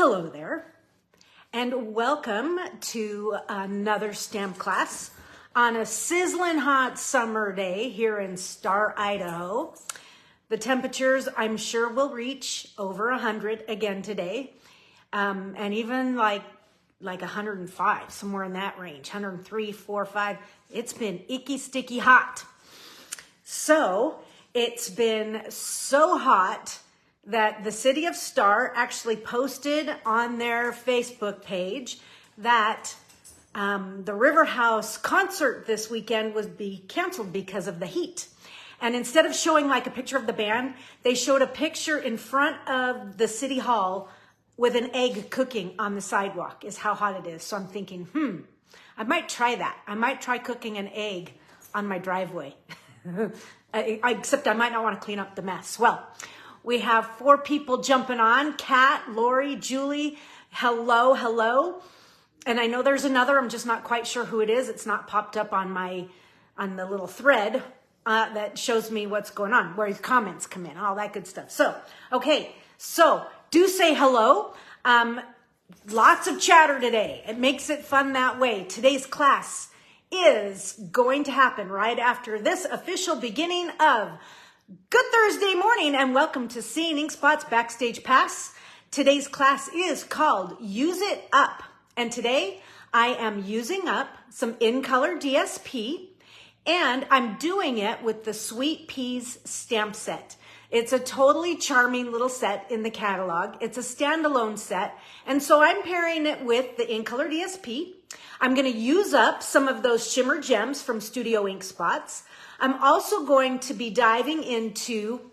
hello there, and welcome to another STEM class on a sizzling hot summer day here in Star, Idaho. The temperatures, I'm sure, will reach over 100 again today, and even like 105, somewhere in that range, 103, 4, 5. It's been icky, sticky hot. So it's been so hot that the city of Star actually posted on their Facebook page that the River House concert this weekend was canceled because of the heat. And instead of showing like a picture of the band, they showed a picture in front of the city hall with an egg cooking on the sidewalk, is how hot it is. So I'm thinking, I might try that. I might try cooking an egg on my driveway. Except I might not want to clean up the mess. Well, we have 4 people jumping on. Kat, Lori, Julie, hello. And I know there's another, I'm just not quite sure who it is. It's not popped up on the little thread that shows me what's going on, where his comments come in, all that good stuff. So, okay, so do say hello. Lots of chatter today. It makes it fun that way. Today's class is going to happen right after this official beginning of Good Thursday morning, and welcome to Seeing Ink Spots Backstage Pass. Today's class is called Use It Up. And today I am using up some in color DSP, and I'm doing it with the Sweet Peas stamp set. It's a totally charming little set in the catalog. It's a standalone set. And so I'm pairing it with the in color DSP. I'm going to use up some of those shimmer gems from Studio Ink Spots. I'm also going to be diving into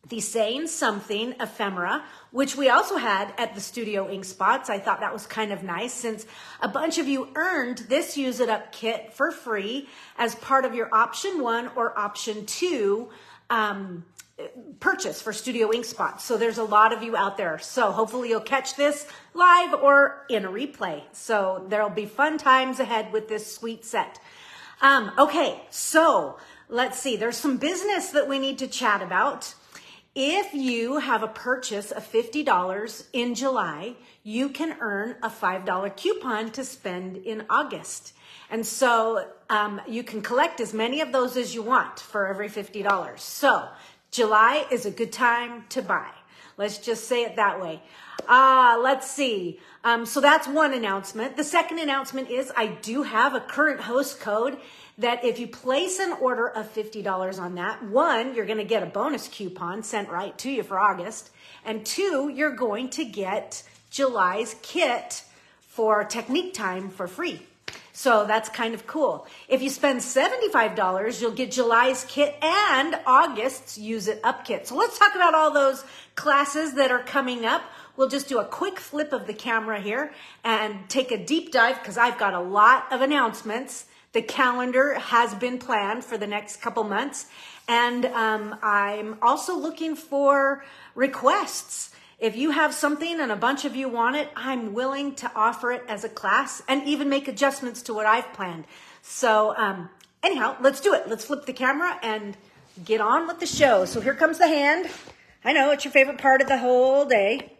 the Saying Something ephemera, which we also had at the Studio Ink Spots. I thought that was kind of nice since a bunch of you earned this Use It Up kit for free as part of your option 1 or option 2 purchase for Studio Ink Spots. So there's a lot of you out there. So hopefully you'll catch this live or in a replay. So there'll be fun times ahead with this sweet set. Okay, so let's see. There's some business that we need to chat about. If you have a purchase of $50 in July, you can earn a $5 coupon to spend in August. And so you can collect as many of those as you want for every $50. So July is a good time to buy. Let's just say it that way. Let's see. So that's one announcement. The second announcement is I do have a current host code that if you place an order of $50 on that, 1, you're going to get a bonus coupon sent right to you for August. And 2, you're going to get July's kit for Technique Time for free. So that's kind of cool. If you spend $75, you'll get July's kit and August's Use It Up kit. So let's talk about all those classes that are coming up. We'll just do a quick flip of the camera here and take a deep dive because I've got a lot of announcements. The calendar has been planned for the next couple months. And I'm also looking for requests. If you have something and a bunch of you want it, I'm willing to offer it as a class and even make adjustments to what I've planned. So anyhow, let's do it. Let's flip the camera and get on with the show. So here comes the hand. I know it's your favorite part of the whole day.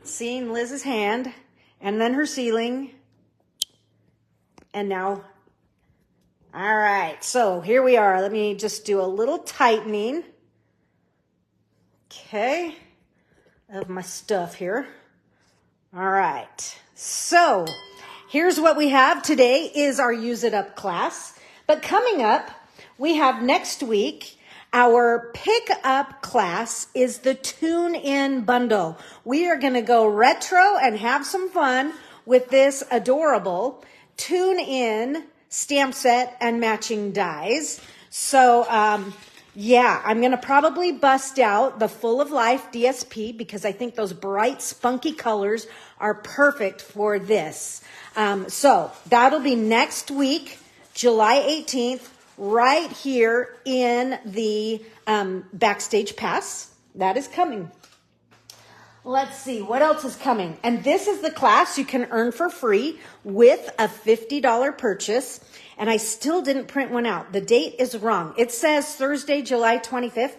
Seeing Liz's hand and then her ceiling. And now, all right, so here we are. Let me just do a little tightening. Okay, of my stuff here. All right, so here's what we have today is our Use It Up class. But coming up, we have next week, our pick up class is the Tune In bundle. We are going to go retro and have some fun with this adorable Tune In stamp set and matching dies. So, yeah, I'm going to probably bust out the Full of Life DSP because I think those bright, spunky colors are perfect for this. So that'll be next week, July 18th, right here in the Backstage Pass. That is coming. Let's see, what else is coming? And this is the class you can earn for free with a $50 purchase. And I still didn't print one out. The date is wrong. It says Thursday, July 25th.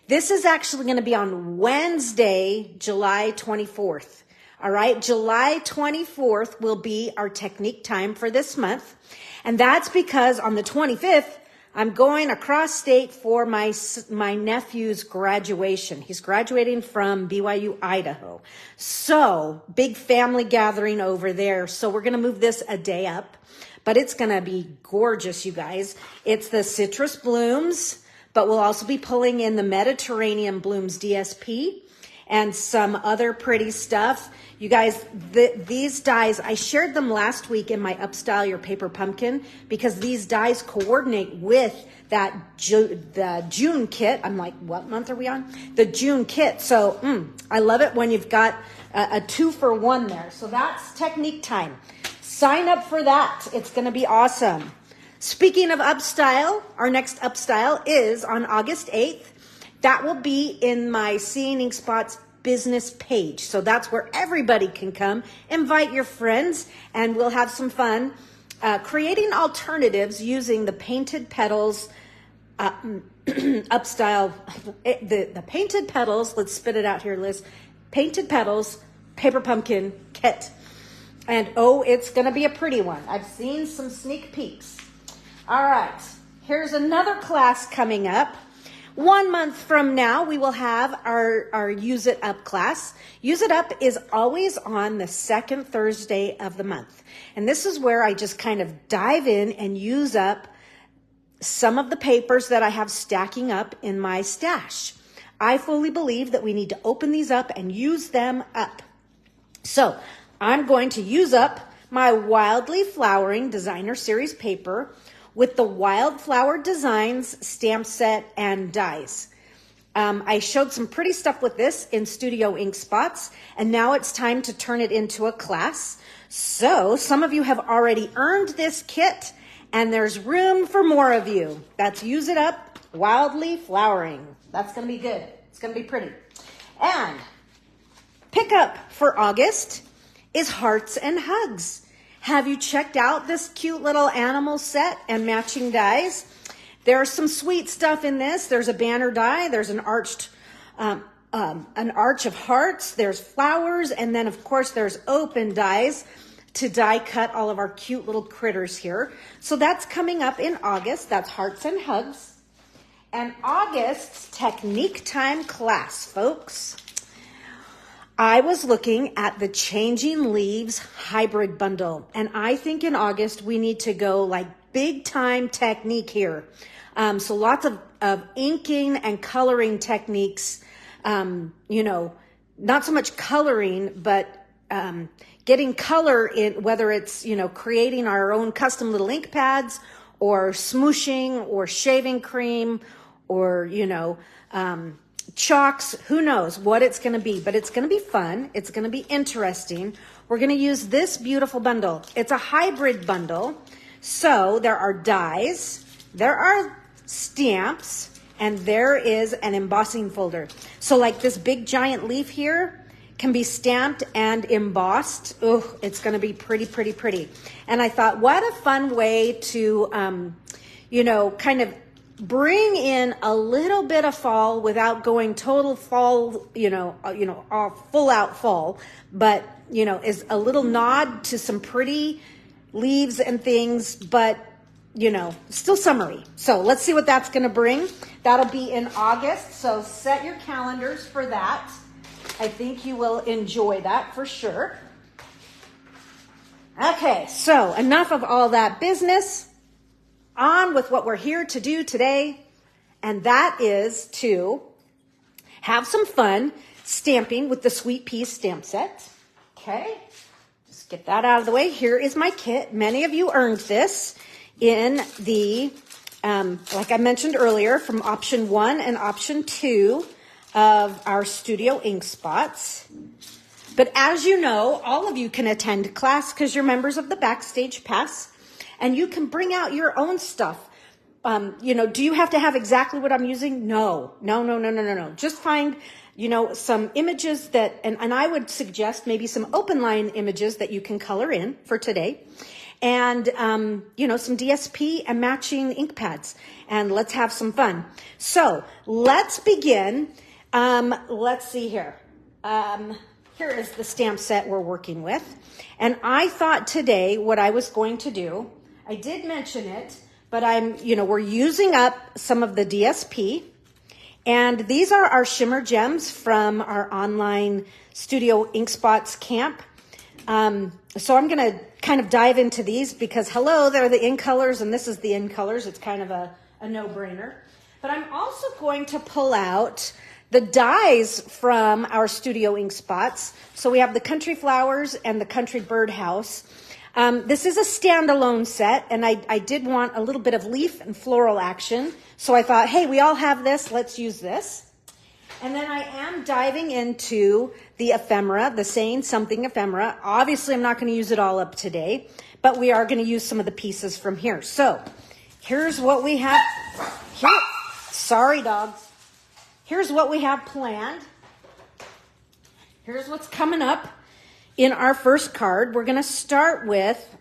This is actually going to be on Wednesday, July 24th. All right, July 24th will be our technique time for this month. And that's because on the 25th, I'm going across state for my nephew's graduation. He's graduating from BYU, Idaho. So big family gathering over there. So we're going to move this a day up, but it's going to be gorgeous, you guys. It's the citrus blooms, but we'll also be pulling in the Mediterranean blooms DSP and some other pretty stuff. You guys, these dies, I shared them last week in my Upstyle Your Paper Pumpkin because these dies coordinate with that the June kit. I'm like, what month are we on? The June kit. So I love it when you've got a 2-for-1 there. So that's technique time. Sign up for that. It's going to be awesome. Speaking of Upstyle, our next Upstyle is on August 8th. That will be in my Seeing Ink Spots business page. So that's where everybody can come. Invite your friends and we'll have some fun creating alternatives using the Painted Petals Upstyle, the Painted Petals, let's spit it out here, Liz. Painted Petals Paper Pumpkin kit. And oh, it's going to be a pretty one. I've seen some sneak peeks. All right, here's another class coming up. 1 month from now, we will have our Use It Up class. Use It Up is always on the second Thursday of the month. And this is where I just kind of dive in and use up some of the papers that I have stacking up in my stash. I fully believe that we need to open these up and use them up. So I'm going to use up my Wildly Flowering Designer Series paper with the Wildflower Designs stamp set and dies. I showed some pretty stuff with this in Studio Ink Spots, and now it's time to turn it into a class. So some of you have already earned this kit, and there's room for more of you. That's Use It Up Wildly Flowering. That's going to be good. It's going to be pretty. And pick up for August is Hearts and Hugs. Have you checked out this cute little animal set and matching dies? There's some sweet stuff in this. There's a banner die. There's an arch of hearts. There's flowers. And then, of course, there's open dies to die cut all of our cute little critters here. So that's coming up in August. That's Hearts and Hugs. And August's Technique Time class, folks. I was looking at the Changing Leaves hybrid bundle, and I think in August we need to go like big time technique here. So lots of inking and coloring techniques, not so much coloring, but getting color in, whether it's, creating our own custom little ink pads or smooshing or shaving cream or, chalks, who knows what it's going to be, but it's going to be fun. It's going to be interesting. We're going to use this beautiful bundle. It's a hybrid bundle. So there are dies, there are stamps, and there is an embossing folder. So like this big giant leaf here can be stamped and embossed. Oh, it's going to be pretty, pretty, pretty. And I thought, what a fun way to, kind of bring in a little bit of fall without going total fall, full out fall, but, is a little nod to some pretty leaves and things, but, still summery. So let's see what that's going to bring. That'll be in August. So set your calendars for that. I think you will enjoy that for sure. Okay, so enough of all that business. On with what we're here to do today, and that is to have some fun stamping with the Sweet Peas stamp set. Okay, just get that out of the way. Here is my kit. Many of you earned this in the, like I mentioned earlier, from option 1 and option 2 of our Studio Ink Spots. But as you know, all of you can attend class because you're members of the Backstage Pass. And you can bring out your own stuff. Do you have to have exactly what I'm using? No. Just find, some images that, and I would suggest maybe some open line images that you can color in for today. and, you know, some DSP and matching ink pads. And let's have some fun. So let's begin. Let's see here. Here is the stamp set we're working with. And I thought today what I was going to do, I did mention it, but we're using up some of the DSP. And these are our shimmer gems from our online Studio Ink Spots camp. So I'm going to kind of dive into these because, hello, they're the in colors, and this is the in colors. It's kind of a no-brainer. But I'm also going to pull out the dies from our Studio Ink Spots. So we have the Country Flowers and the Country Birdhouse. This is a standalone set, and I did want a little bit of leaf and floral action. So I thought, hey, we all have this. Let's use this. And then I am diving into the ephemera, the Saying Something ephemera. Obviously, I'm not going to use it all up today, but we are going to use some of the pieces from here. So here's what we have. Sorry, dogs. Here's what we have planned. Here's what's coming up in our first card. We're going to start with,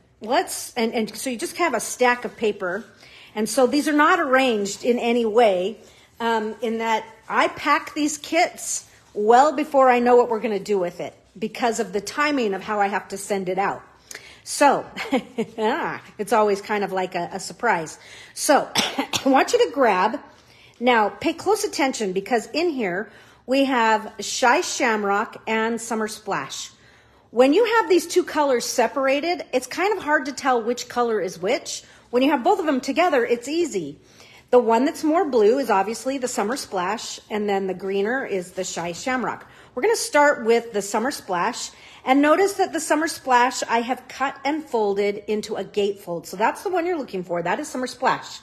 and so you just have a stack of paper. And so these are not arranged in any way, in that I pack these kits well before I know what we're going to do with it because of the timing of how I have to send it out. So it's always kind of like a surprise. So I want you to grab. Now, pay close attention because in here we have Shy Shamrock and Summer Splash. When you have these two colors separated, it's kind of hard to tell which color is which. When you have both of them together, it's easy. The one that's more blue is obviously the Summer Splash, and then the greener is the Shy Shamrock. We're going to start with the Summer Splash, and notice that the Summer Splash I have cut and folded into a gatefold. So that's the one you're looking for. That is Summer Splash.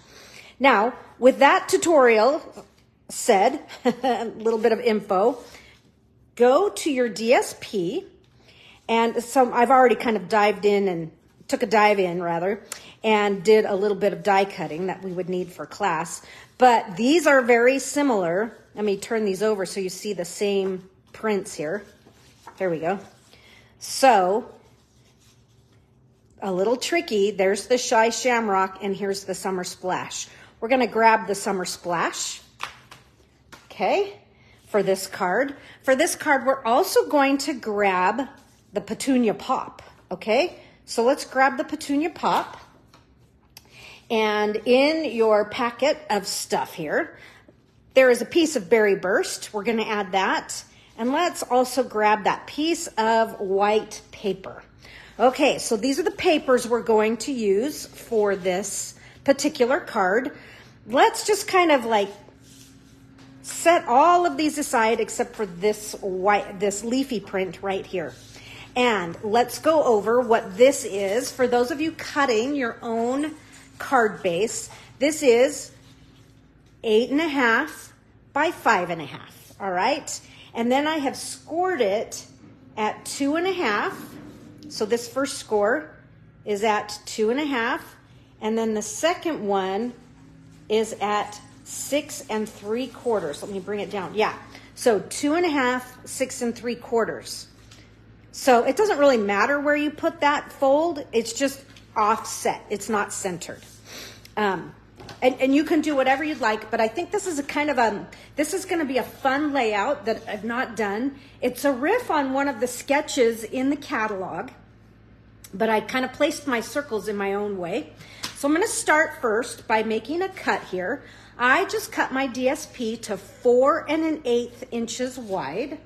Now, with that tutorial said, a little bit of info, go to your DSP, and so I've already kind of took a dive in, and did a little bit of die cutting that we would need for class. But these are very similar. Let me turn these over so you see the same prints here. There we go. So, a little tricky. There's the Shy Shamrock, and here's the Summer Splash. We're going to grab the Summer Splash, okay, for this card. For this card, we're also going to grab the Petunia Pop, okay? So let's grab the Petunia Pop. And in your packet of stuff here, there is a piece of Berry Burst. We're going to add that. And let's also grab that piece of white paper. Okay, so these are the papers we're going to use for this particular card. Let's just kind of like set all of these aside except for this leafy print right here. And let's go over what this is. For those of you cutting your own card base, this is 8.5 by 5.5, all right? And then I have scored it at 2.5. So this first score is at 2.5. And then the second one is at 6 3/4. Let me bring it down. Yeah. So 2.5, 6 3/4. So it doesn't really matter where you put that fold. It's just offset. It's not centered. And you can do whatever you'd like, but I think this is this is going to be a fun layout that I've not done. It's a riff on one of the sketches in the catalog, but I kind of placed my circles in my own way. So I'm going to start first by making a cut here. I just cut my DSP to 4 1/8 inches wide,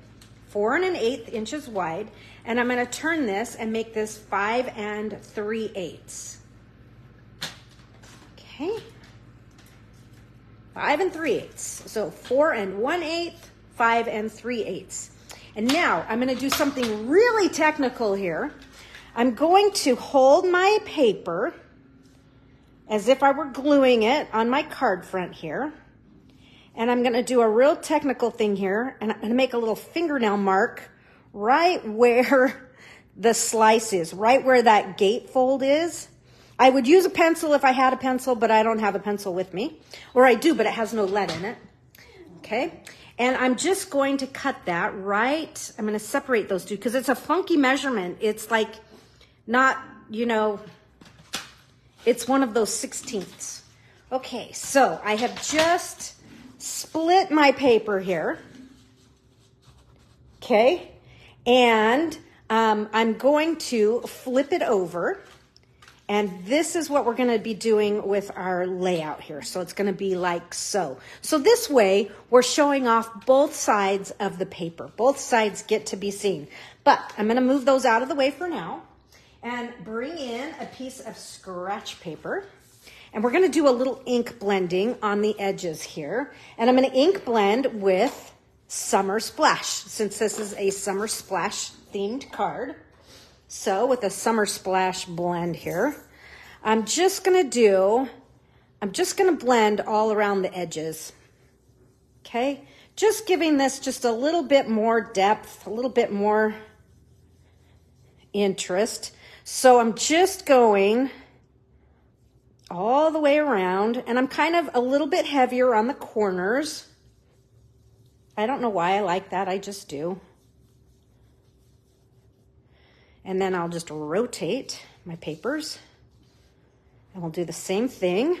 4 1/8 inches wide, and I'm going to turn this and make this 5 3/8. Okay. 5 3/8. So 4 1/8, 5 3/8. And now I'm going to do something really technical here. I'm going to hold my paper as if I were gluing it on my card front here. And I'm going to do a real technical thing here. And I'm going to make a little fingernail mark right where the slice is, right where that gatefold is. I would use a pencil if I had a pencil, but I don't have a pencil with me. Or I do, but it has no lead in it. Okay? And I'm just going to cut that right. I'm going to separate those two because it's a funky measurement. It's like not, It's one of those 16ths. Okay, so I have just split my paper here. Okay, and I'm going to flip it over. And this is what we're going to be doing with our layout here. So it's going to be like so. So this way, we're showing off both sides of the paper. Both sides get to be seen. But I'm going to move those out of the way for now and bring in a piece of scratch paper. And we're going to do a little ink blending on the edges here. And I'm going to ink blend with Summer Splash, since this is a Summer Splash themed card. So with a Summer Splash blend here, I'm just gonna blend all around the edges. Okay, just giving this just a little bit more depth, a little bit more interest. So I'm just going all the way around, and I'm kind of a little bit heavier on the corners. I don't know why I like that, I just do. And then I'll just rotate my papers and we'll do the same thing.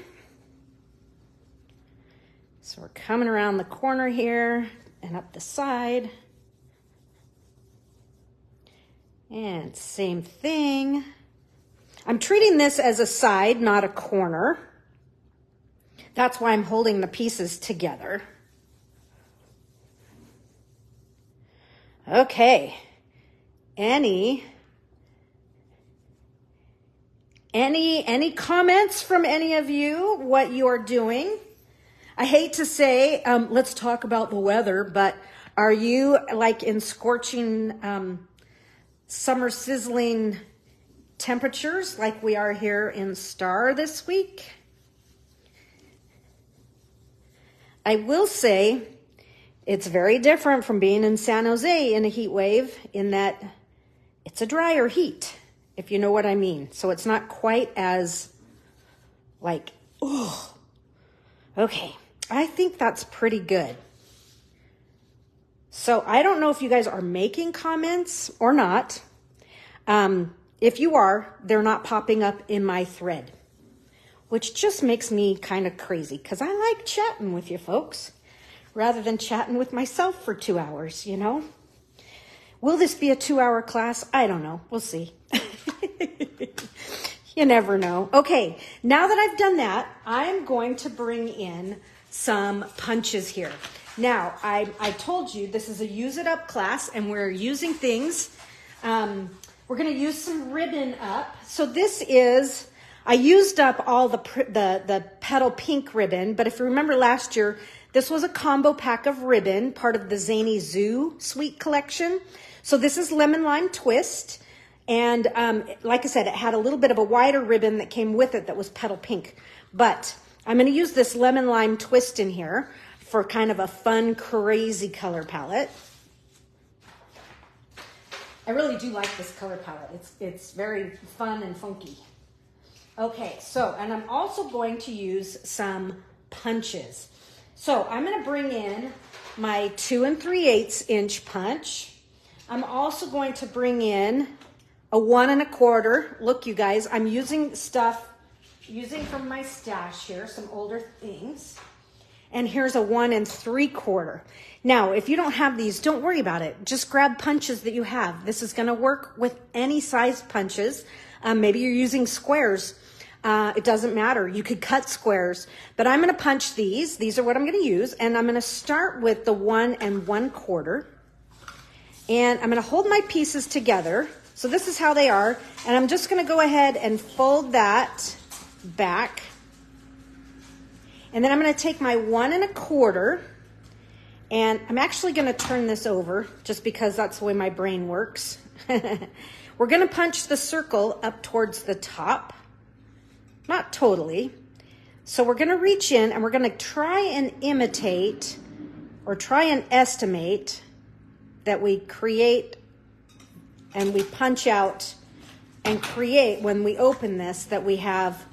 So we're coming around the corner here and up the side. And same thing. I'm treating this as a side, not a corner. That's why I'm holding the pieces together. Okay. Any comments from any of you, what you're doing? I hate to say, let's talk about the weather, but are you like in scorching, summer sizzling temperatures like we are here in Star this week? I will say it's very different from being in San Jose in a heat wave in that it's a drier heat, if you know what I mean. So it's not quite as like, oh, okay. I think that's pretty good. So I don't know if you guys are making comments or not. If you are, they're not popping up in my thread, which just makes me kind of crazy because I like chatting with you folks rather than chatting with myself for 2 hours, you know? Will this be a 2-hour class? I don't know. We'll see. You never know. Okay, now that I've done that, I'm going to bring in some punches here. Now, I told you this is a use it up class and we're using things. We're going to use some ribbon up. So this is, I used up all the petal pink ribbon, but if you remember last year, this was a combo pack of ribbon, part of the Zany Zoo Sweet collection. So this is Lemon Lime Twist. And like I said, it had a little bit of a wider ribbon that came with it that was petal pink. But I'm going to use this Lemon Lime Twist in here for kind of a fun, crazy color palette. I really do like this color palette. It's very fun and funky. Okay, so, and I'm also going to use some punches. So I'm going to bring in my 2 3/8 inch punch. I'm also going to bring in a 1 1/4. Look, you guys, I'm using from my stash here, some older things. And here's a 1 3/4. Now, if you don't have these, don't worry about it. Just grab punches that you have. This is going to work with any size punches. Maybe you're using squares. It doesn't matter. You could cut squares. But I'm going to punch these. These are what I'm going to use. And I'm going to start with the 1 1/4. And I'm going to hold my pieces together. So this is how they are. And I'm just going to go ahead and fold that back. And then I'm going to take my 1 1/4, and I'm actually going to turn this over just because that's the way my brain works. We're going to punch the circle up towards the top. Not totally. So we're going to reach in and we're going to try and imitate or try and estimate that we create and we punch out and create when we open this that we have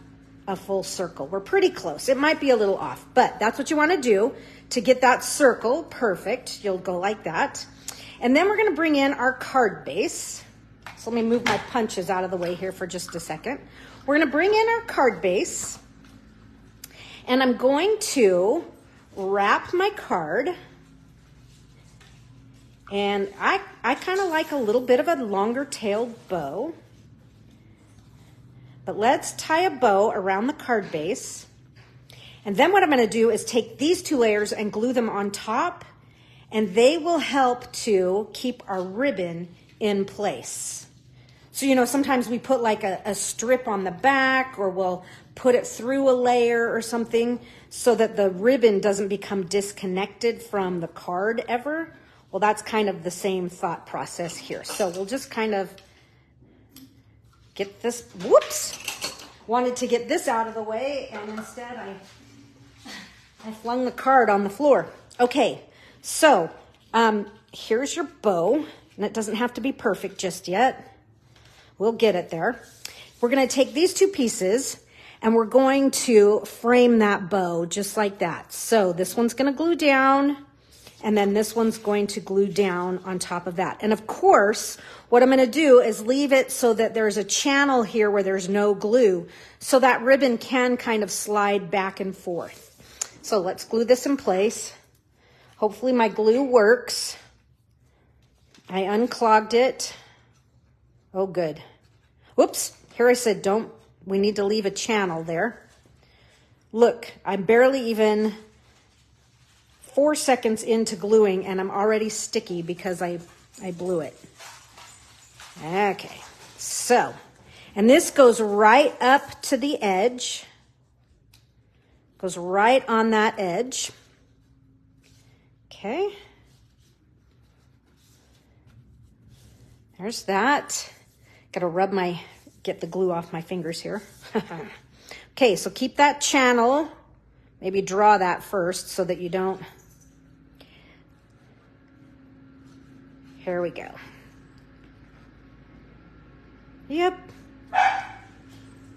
a full circle. We're pretty close. It might be a little off, but that's what you want to do to get that circle perfect. You'll go like that. And then we're going to bring in our card base. So So let me move my punches out of the way here for just a second. We're going to bring in our card base, and I'm going to wrap my card. And I kind of like a little bit of a longer tailed bow. But let's tie a bow around the card base. And then what I'm going to do is take these two layers and glue them on top, and they will help to keep our ribbon in place. So, you know, sometimes we put like a strip on the back, or we'll put it through a layer or something so that the ribbon doesn't become disconnected from the card ever. Well, that's kind of the same thought process here. So we'll just kind of get this, whoops, wanted to get this out of the way, and instead I flung the card on the floor. Okay, so here's your bow, and it doesn't have to be perfect just yet. We'll get it there. We're going to take these two pieces, and we're going to frame that bow just like that. So this one's going to glue down, and then this one's going to glue down on top of that. And of course, what I'm going to do is leave it so that there's a channel here where there's no glue, so that ribbon can kind of slide back and forth. So let's glue this in place. Hopefully my glue works. I unclogged it. Oh, good. Whoops, here I said we need to leave a channel there. Look, I'm barely even 4 seconds into gluing, and I'm already sticky because I blew it. Okay, so, and this goes right up to the edge. Goes right on that edge. Okay. There's that. Gotta get the glue off my fingers here. Okay, so keep that channel. Maybe draw that first so that you don't. Here we go. Yep.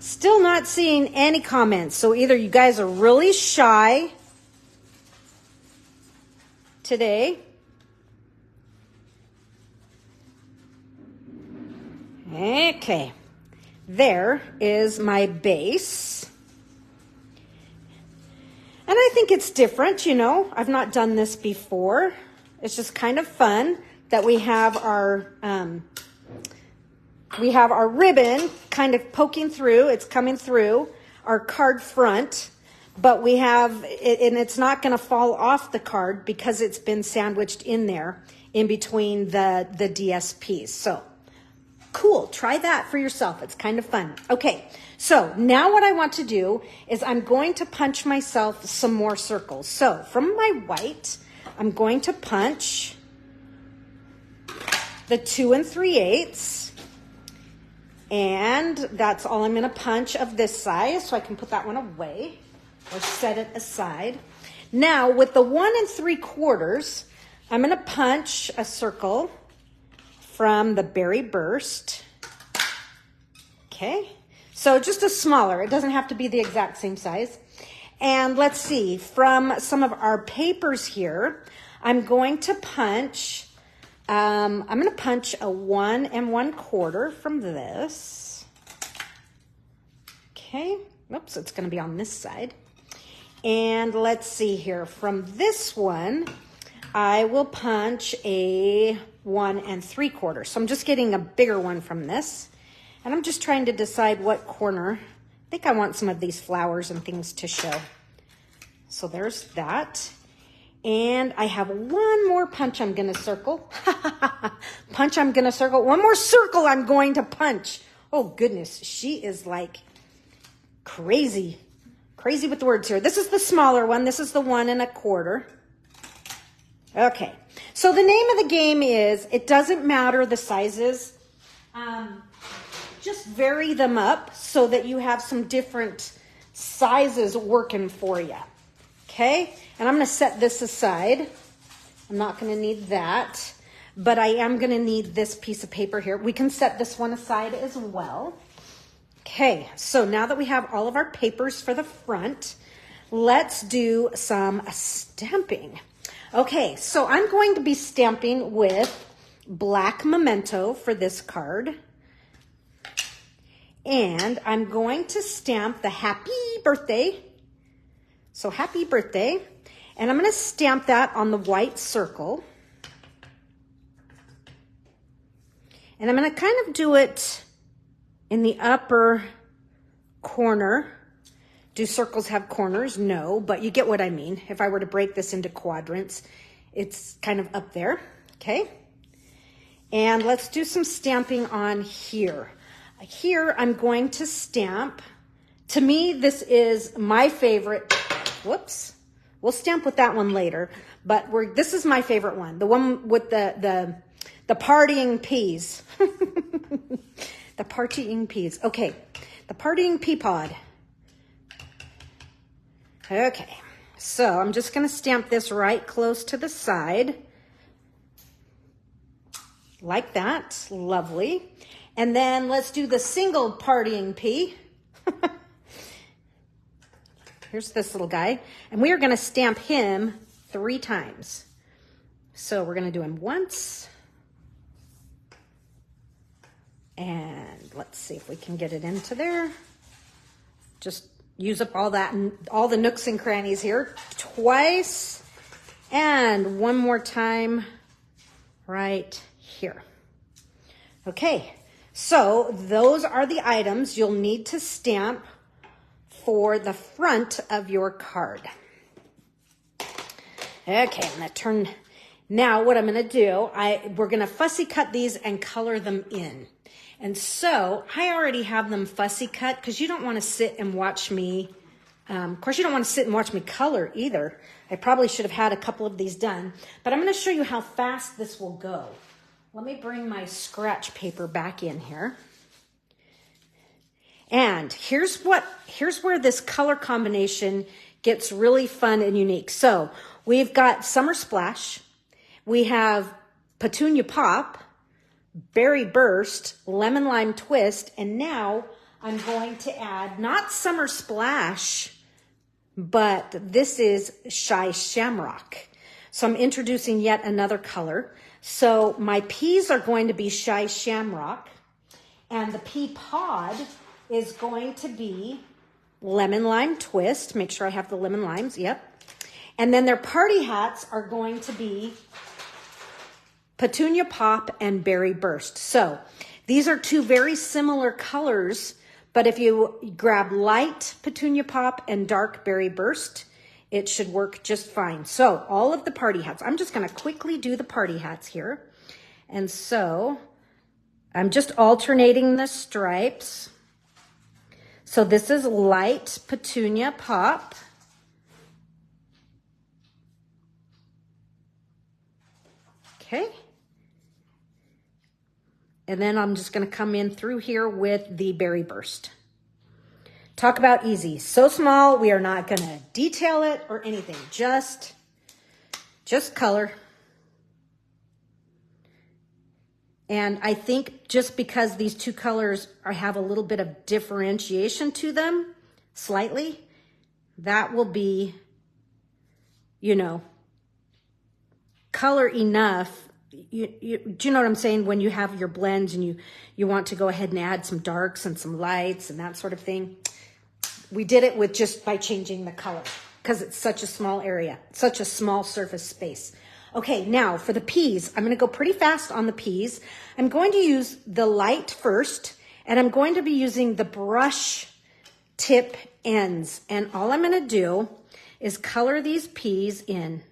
Still not seeing any comments. So either you guys are really shy today. Okay. There is my base. And I think it's different, you know. I've not done this before. It's just kind of fun that we have our ribbon kind of poking through. It's coming through our card front, but we have it, and it's not going to fall off the card because it's been sandwiched in there in between the DSPs. So cool. Try that for yourself. It's kind of fun. Okay. So now what I want to do is I'm going to punch myself some more circles. So from my white, I'm going to punch the 2 3/8, and that's all I'm going to punch of this size, so I can put that one away or set it aside. Now with the 1 3/4, I'm going to punch a circle from the Berry Burst. Okay, so just a smaller, it doesn't have to be the exact same size. And let's see, from some of our papers here, I'm going to punch a 1 1/4 from this. Okay, oops, it's going to be on this side. And let's see here, from this one, I will punch a 1 3/4. So I'm just getting a bigger one from this. And I'm just trying to decide what corner. I think I want some of these flowers and things to show. So there's that. And I have one more punch I'm going to circle. Punch I'm going to circle. One more circle I'm going to punch. Oh, goodness. She is like crazy. Crazy with the words here. This is the smaller one. This is the 1 1/4. Okay. So the name of the game is, it doesn't matter the sizes. Just vary them up so that you have some different sizes working for you. Okay, and I'm going to set this aside. I'm not going to need that, but I am going to need this piece of paper here. We can set this one aside as well. Okay, so now that we have all of our papers for the front, let's do some stamping. Okay, so I'm going to be stamping with black Memento for this card. And I'm going to stamp the happy birthday. So happy birthday. And I'm going to stamp that on the white circle. And I'm going to kind of do it in the upper corner. Do circles have corners? No, but you get what I mean. If I were to break this into quadrants, it's kind of up there, okay? And let's do some stamping on here. Here, I'm going to stamp. To me, this is my favorite. Whoops. We'll stamp with that one later, but this is my favorite one. The one with the partying peas. The partying peas. Okay, the partying pea pod. Okay, so I'm just going to stamp this right close to the side. Like that. Lovely. And then let's do the single partying pea. Here's this little guy. And we are going to stamp him 3 times. So we're going to do him once. And let's see if we can get it into there. Just use up all that, all the nooks and crannies here. Twice. And one more time right here. Okay. So those are the items you'll need to stamp for the front of your card. Okay, I'm going to turn. Now what I'm going to do, we're going to fussy cut these and color them in. And so I already have them fussy cut because you don't want to sit and watch me. Of course, you don't want to sit and watch me color either. I probably should have had a couple of these done, but I'm going to show you how fast this will go. Let me bring my scratch paper back in here. And here's where this color combination gets really fun and unique. So we've got Summer Splash. We have Petunia Pop, Berry Burst, Lemon Lime Twist, and now I'm going to add not Summer Splash, but this is Shy Shamrock. So I'm introducing yet another color. So my peas are going to be Shy Shamrock, and the pea pod is going to be Lemon Lime Twist. Make sure I have the lemon limes, yep. And then their party hats are going to be Petunia Pop and Berry Burst. So these are 2 very similar colors, but if you grab light Petunia Pop and dark Berry Burst, it should work just fine. So all of the party hats, I'm just going to quickly do the party hats here. And so I'm just alternating the stripes. So this is light Petunia Pop. Okay. And then I'm just going to come in through here with the Berry Burst. Talk about easy. So small, we are not going to detail it or anything. Just color. And I think just because these 2 colors have a little bit of differentiation to them, slightly, that will be, you know, color enough. Do you know what I'm saying? When you have your blends and you want to go ahead and add some darks and some lights and that sort of thing. We did it with just by changing the color because it's such a small area, such a small surface space. Okay, now for the peas, I'm going to go pretty fast on the peas. I'm going to use the light first, and I'm going to be using the brush tip ends. And all I'm going to do is color these peas in.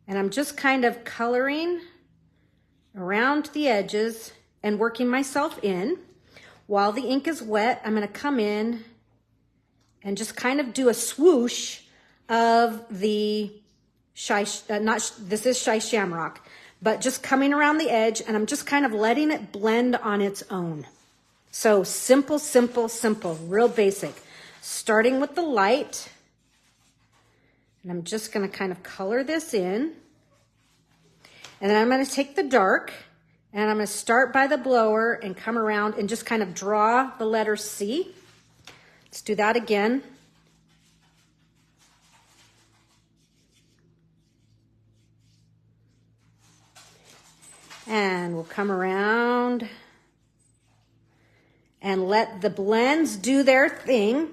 And I'm just kind of coloring around the edges and working myself in. While the ink is wet, I'm going to come in and just kind of do a swoosh of the this is Shy Shamrock, but just coming around the edge, and I'm just kind of letting it blend on its own. So simple, simple, simple, real basic. Starting with the light, and I'm just going to kind of color this in. And then I'm going to take the dark, and I'm going to start by the blower and come around and just kind of draw the letter C. Let's do that again. And we'll come around and let the blends do their thing.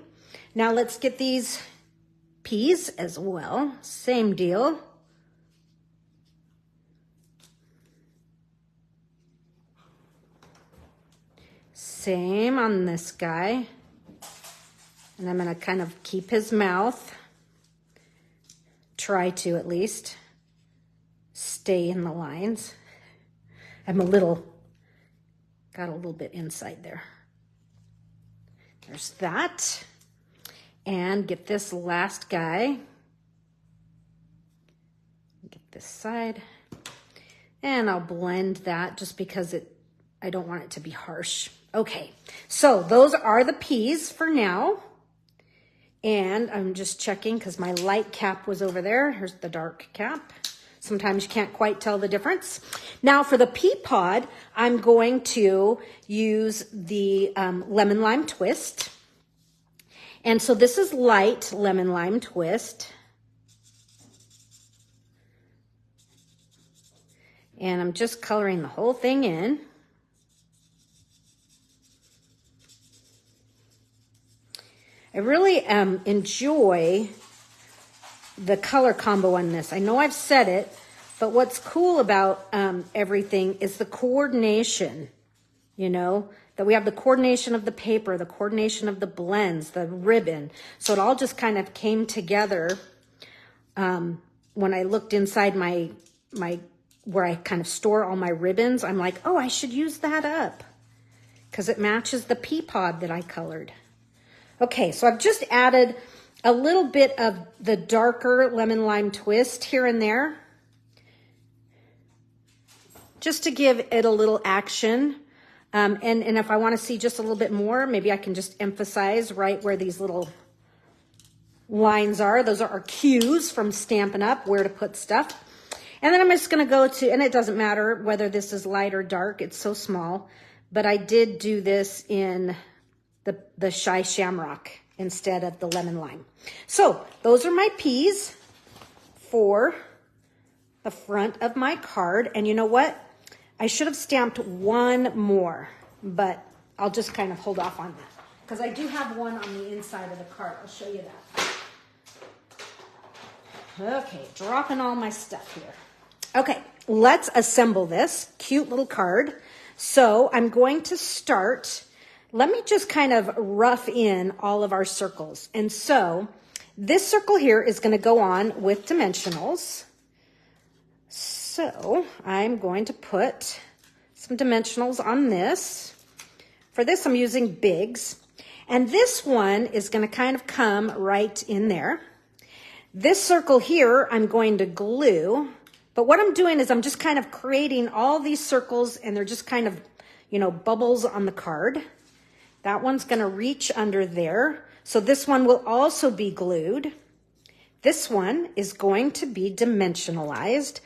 Now let's get these peas as well. Same deal. Same on this guy. And I'm going to kind of keep his mouth. Try to at least stay in the lines. I'm got a little bit inside there. There's that. And get this last guy. Get this side. And I'll blend that just because I don't want it to be harsh. Okay, so those are the peas for now. And I'm just checking because my light cap was over there. Here's the dark cap. Sometimes you can't quite tell the difference. Now for the pea pod, I'm going to use the lemon lime twist. And so this is light lemon lime twist. And I'm just coloring the whole thing in. I really enjoy the color combo on this. I know I've said it, but what's cool about everything is the coordination, you know, that we have the coordination of the paper, the coordination of the blends, the ribbon. So it all just kind of came together when I looked inside my where I kind of store all my ribbons. I'm like, oh, I should use that up because it matches the pea pod that I colored. Okay, so I've just added a little bit of the darker lemon lime twist here and there, just to give it a little action. And if I want to see just a little bit more, maybe I can just emphasize right where these little lines are. Those are our cues from Stampin' Up, where to put stuff. And then I'm just going to go to, and it doesn't matter whether this is light or dark, it's so small, but I did do this in the Shy Shamrock instead of the lemon lime. So those are my peas for the front of my card. And you know what? I should have stamped one more, but I'll just kind of hold off on that because I do have one on the inside of the card. I'll show you that. Okay, dropping all my stuff here. Okay, let's assemble this cute little card. So I'm going to start. Let me just kind of rough in all of our circles. And so this circle here is going to go on with dimensionals. So I'm going to put some dimensionals on this. For this, I'm using bigs. And this one is going to kind of come right in there. This circle here, I'm going to glue. But what I'm doing is I'm just kind of creating all these circles, and they're just kind of, you know, bubbles on the card. That one's going to reach under there. So this one will also be glued. This one is going to be dimensionalized,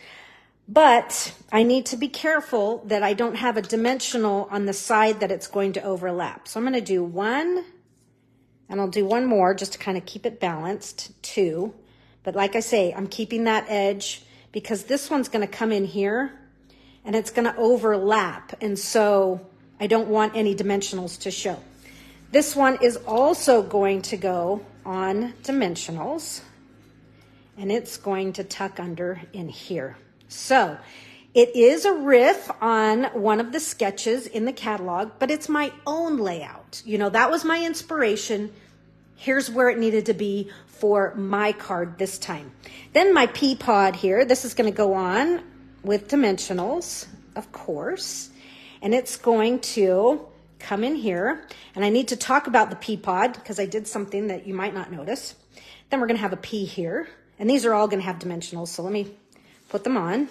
but I need to be careful that I don't have a dimensional on the side that it's going to overlap. So I'm going to do one, and I'll do one more just to kind of keep it balanced, two. But like I say, I'm keeping that edge because this one's going to come in here and it's going to overlap. And so I don't want any dimensionals to show. This one is also going to go on dimensionals, and it's going to tuck under in here. So it is a riff on one of the sketches in the catalog, but it's my own layout. You know, that was my inspiration. Here's where it needed to be for my card this time. Then my pea pod here, this is going to go on with dimensionals, of course, and it's going to come in here. And I need to talk about the pea pod because I did something that you might not notice. Then we're going to have a pea here, and these are all going to have dimensionals. So let me put them on.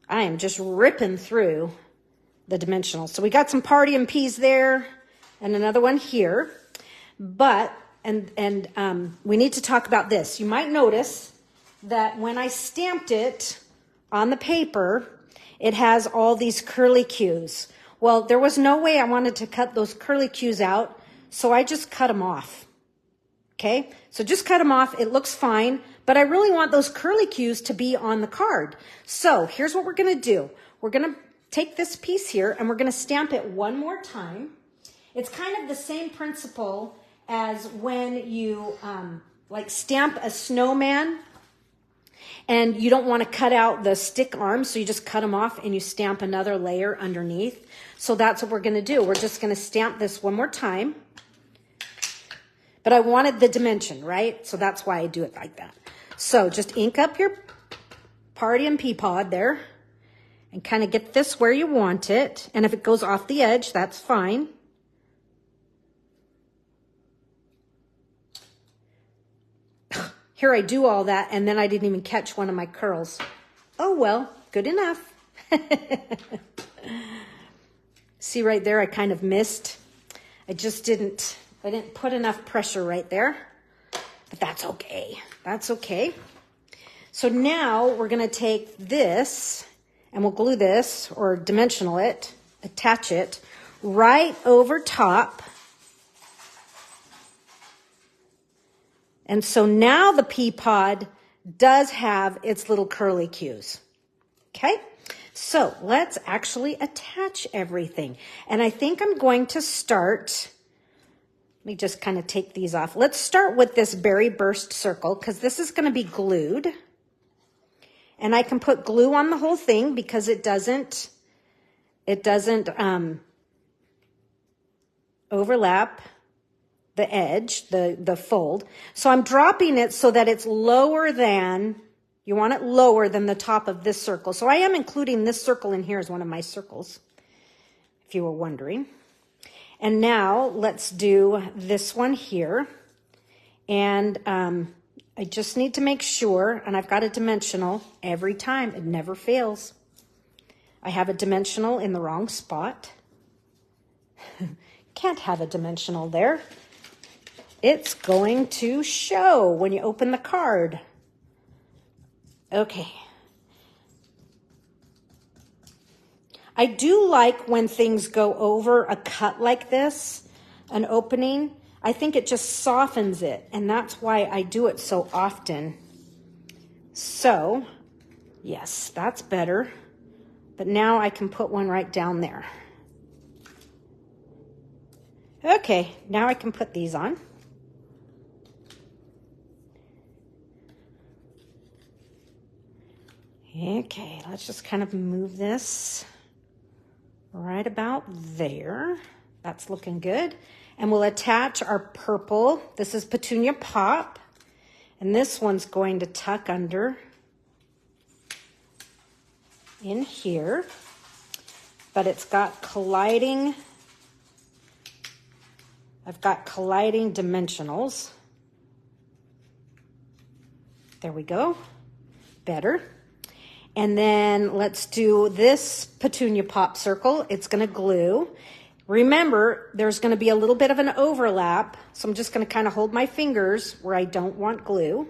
I am just ripping through the dimensionals. So we got some party and peas there and another one here. But, we need to talk about this. You might notice that when I stamped it on the paper, it has all these curly cues. Well, there was no way I wanted to cut those curly cues out, so I just cut them off. Okay, so just cut them off. It looks fine, but I really want those curlicues to be on the card. So here's what we're gonna do. We're gonna take this piece here and we're gonna stamp it one more time. It's kind of the same principle as when you like stamp a snowman and you don't want to cut out the stick arms, so you just cut them off and you stamp another layer underneath. So that's what we're going to do. We're just going to stamp this one more time. But I wanted the dimension, right? So that's why I do it like that. So just ink up your party and pea pod there and kind of get this where you want it. And if it goes off the edge, that's fine. Here I do all that, and then I didn't even catch one of my curls. Oh, well, good enough. See right there, I kind of missed. I didn't put enough pressure right there, but that's okay. That's okay. So now we're gonna take this and we'll glue this or dimensional it, attach it right over top. And so now the pea pod does have its little curlicues. Okay, so let's actually attach everything. And I think I'm going to start, let me just kind of take these off. Let's start with this berry burst circle because this is going to be glued. And I can put glue on the whole thing because it doesn't overlap the edge, the fold. So I'm dropping it so that it's lower than, you want it lower than the top of this circle. So I am including this circle in here as one of my circles, if you were wondering. And now let's do this one here. And I just need to make sure, and I've got a dimensional every time. It never fails. I have a dimensional in the wrong spot. Can't have a dimensional there. It's going to show when you open the card. Okay. I do like when things go over a cut like this, an opening. I think it just softens it, and that's why I do it so often. So, yes, that's better. But now I can put one right down there. Okay, now I can put these on. Okay, let's just kind of move this right about there. That's looking good. And we'll attach our purple. This is Petunia Pop. And this one's going to tuck under in here. But it's got colliding, I've got colliding dimensionals. There we go. Better. And then let's do this Petunia Pop circle. It's going to glue. Remember, there's going to be a little bit of an overlap, so I'm just going to kind of hold my fingers where I don't want glue.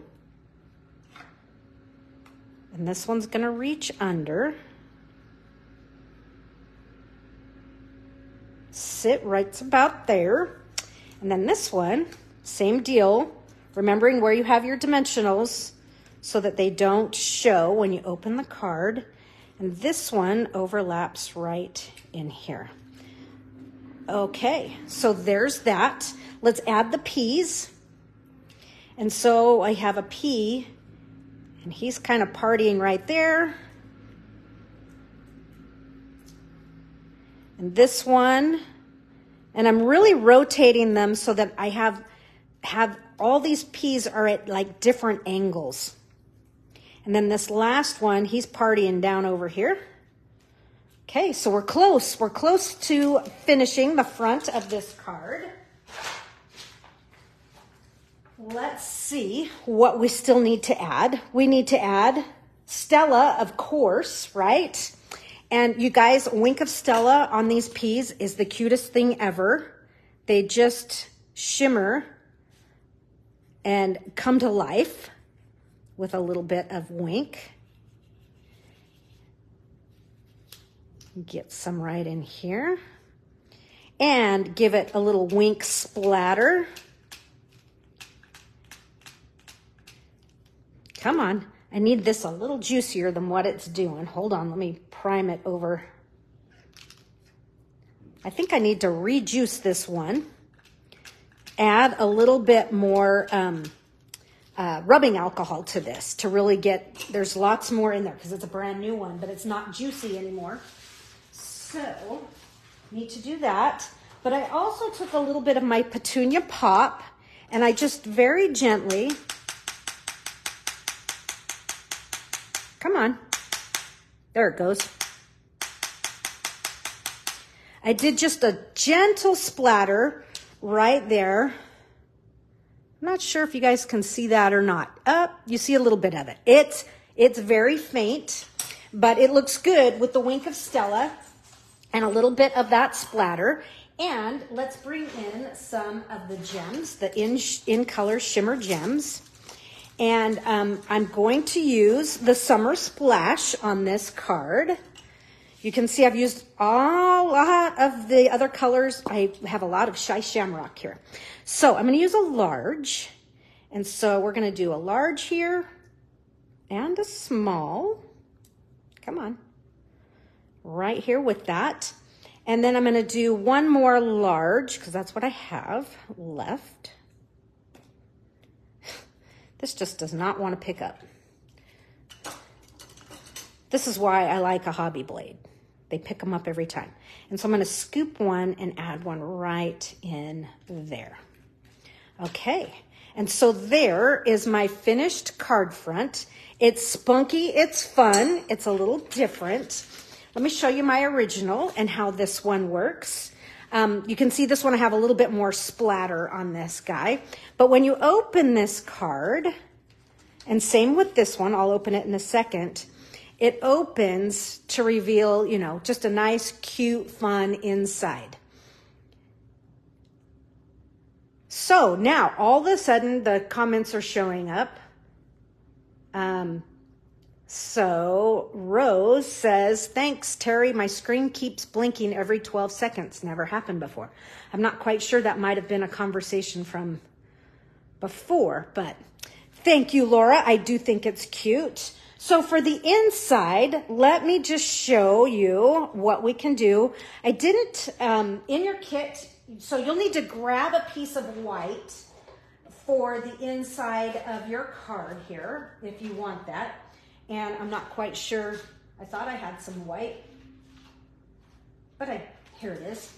And this one's going to reach under. Sit right about there. And then this one, same deal, remembering where you have your dimensionals so that they don't show when you open the card. And this one overlaps right in here. Okay, so there's that. Let's add the peas. And so I have a pea, and he's kind of partying right there. And this one, and I'm really rotating them so that I have all these peas are at like different angles. And then this last one, he's partying down over here. Okay, so we're close. We're close to finishing the front of this card. Let's see what we still need to add. We need to add Stella, of course, right? And you guys, Wink of Stella on these peas is the cutest thing ever. They just shimmer and come to life with a little bit of Wink. Get some right in here. And give it a little Wink splatter. Come on. I need this a little juicier than what it's doing. Hold on, let me prime it over. I think I need to rejuice this one. Add a little bit more rubbing alcohol to this to really get, there's lots more in there because it's a brand new one, but it's not juicy anymore. So, need to do that. But I also took a little bit of my Petunia Pop and I just very gently, come on, there it goes. I did just a gentle splatter right there. I'm not sure if you guys can see that or not. You see a little bit of it. It's very faint, but it looks good with the wink of Stella and a little bit of that splatter. And let's bring in some of the gems, the in color shimmer gems. And I'm going to use the Summer Splash on this card. You can see I've used a lot of the other colors. I have a lot of Shy Shamrock here. So I'm going to use a large. And so we're going to do a large here and a small. Come on. Right here with that. And then I'm going to do one more large because that's what I have left. This just does not want to pick up. This is why I like a hobby blade. They pick them up every time. And so I'm going to scoop one and add one right in there. Okay. And so there is my finished card front. It's spunky. It's fun. It's a little different. Let me show you my original and how this one works. You can see this one, I have a little bit more splatter on this guy. But when you open this card, and same with this one, I'll open it in a second, it opens to reveal, you know, just a nice, cute, fun inside. So now, all of a sudden, the comments are showing up. So Rose says, thanks, Terry. My screen keeps blinking every 12 seconds. Never happened before. I'm not quite sure. That might have been a conversation from before, but thank you, Laura. I do think it's cute. So for the inside, let me just show you what we can do. I didn't, in your kit, so you'll need to grab a piece of white for the inside of your card here, if you want that. And I'm not quite sure, I thought I had some white, but here it is.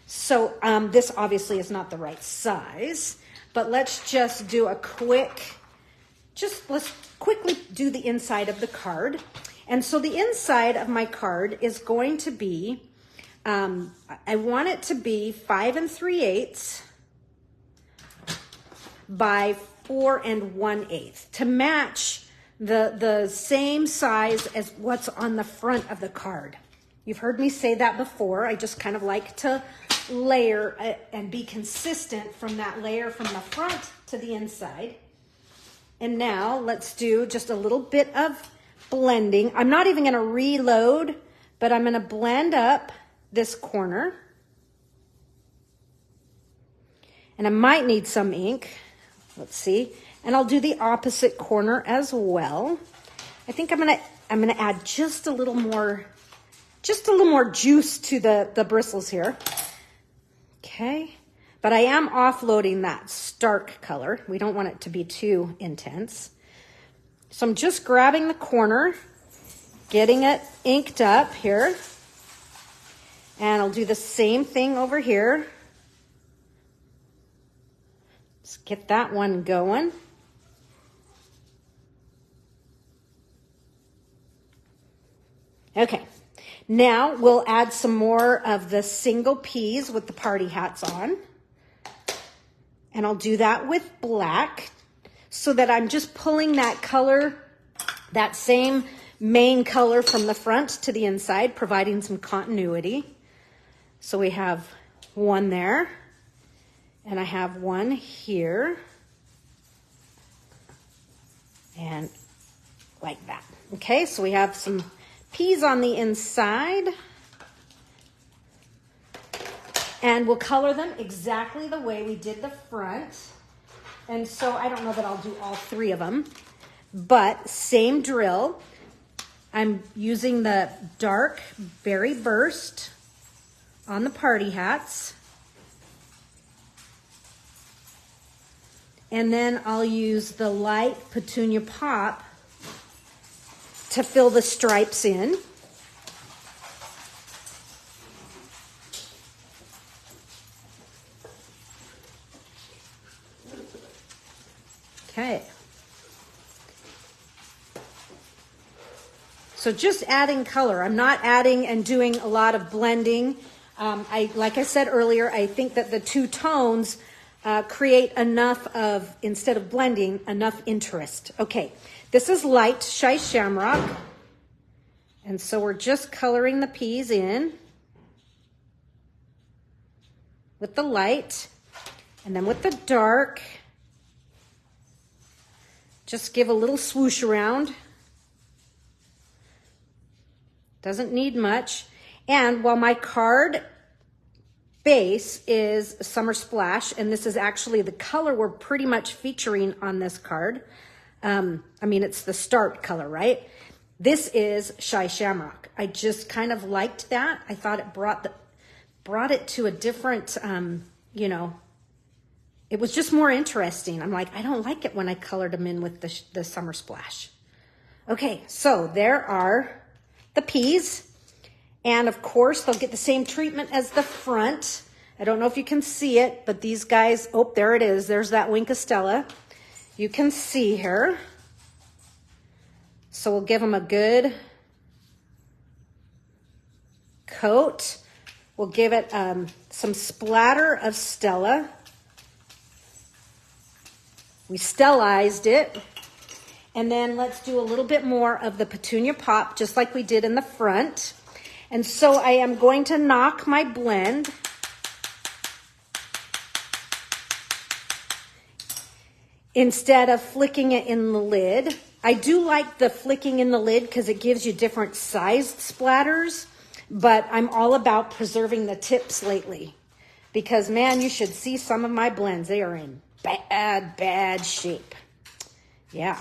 So this obviously is not the right size, but let's just do a quick, let's quickly do the inside of the card. And so the inside of my card is going to be, I want it to be 5 3/8 by 4 1/8 to match the same size as what's on the front of the card. You've heard me say that before. I just kind of like to layer and be consistent from that layer from the front to the inside. And now let's do just a little bit of blending. I'm not even going to reload, but I'm going to blend up this corner. And I might need some ink. Let's see. And I'll do the opposite corner as well. I think I'm gonna add just a little more juice to the bristles here. Okay. But I am offloading that stark color. We don't want it to be too intense. So I'm just grabbing the corner, getting it inked up here. And I'll do the same thing over here. Let's get that one going. Okay, now we'll add some more of the single P's with the party hats on. And I'll do that with black so that I'm just pulling that color, that same main color from the front to the inside, providing some continuity. So we have one there, and I have one here, and like that. Okay, so we have some P's on the inside, and we'll color them exactly the way we did the front. And so I don't know that I'll do all 3 of them, but same drill. I'm using the dark Berry Burst on the party hats. And then I'll use the light Petunia Pop to fill the stripes in. Okay. So just adding color. I'm not adding and doing a lot of blending. Like I said earlier, I think that the two tones create enough of, instead of blending, enough interest. Okay, this is light Shy Shamrock. And so we're just coloring the peas in with the light. And then with the dark, just give a little swoosh around. Doesn't need much. And while my card base is Summer Splash, and this is actually the color we're pretty much featuring on this card. I mean, it's the start color, right? This is Shy Shamrock. I just kind of liked that. I thought it brought it to a different, you know, it was just more interesting. I'm like, I don't like it when I colored them in with the Summer Splash. Okay, so there are the peas. And of course, they'll get the same treatment as the front. I don't know if you can see it, but these guys, oh, there it is. There's that Wink of Stella. You can see her. So we'll give them a good coat. We'll give it some splatter of Stella. We stellized it. And then let's do a little bit more of the Petunia Pop, just like we did in the front. And so I am going to knock my blend instead of flicking it in the lid. I do like the flicking in the lid because it gives you different sized splatters, but I'm all about preserving the tips lately because, man, you should see some of my blends. They are in bad shape. Yeah,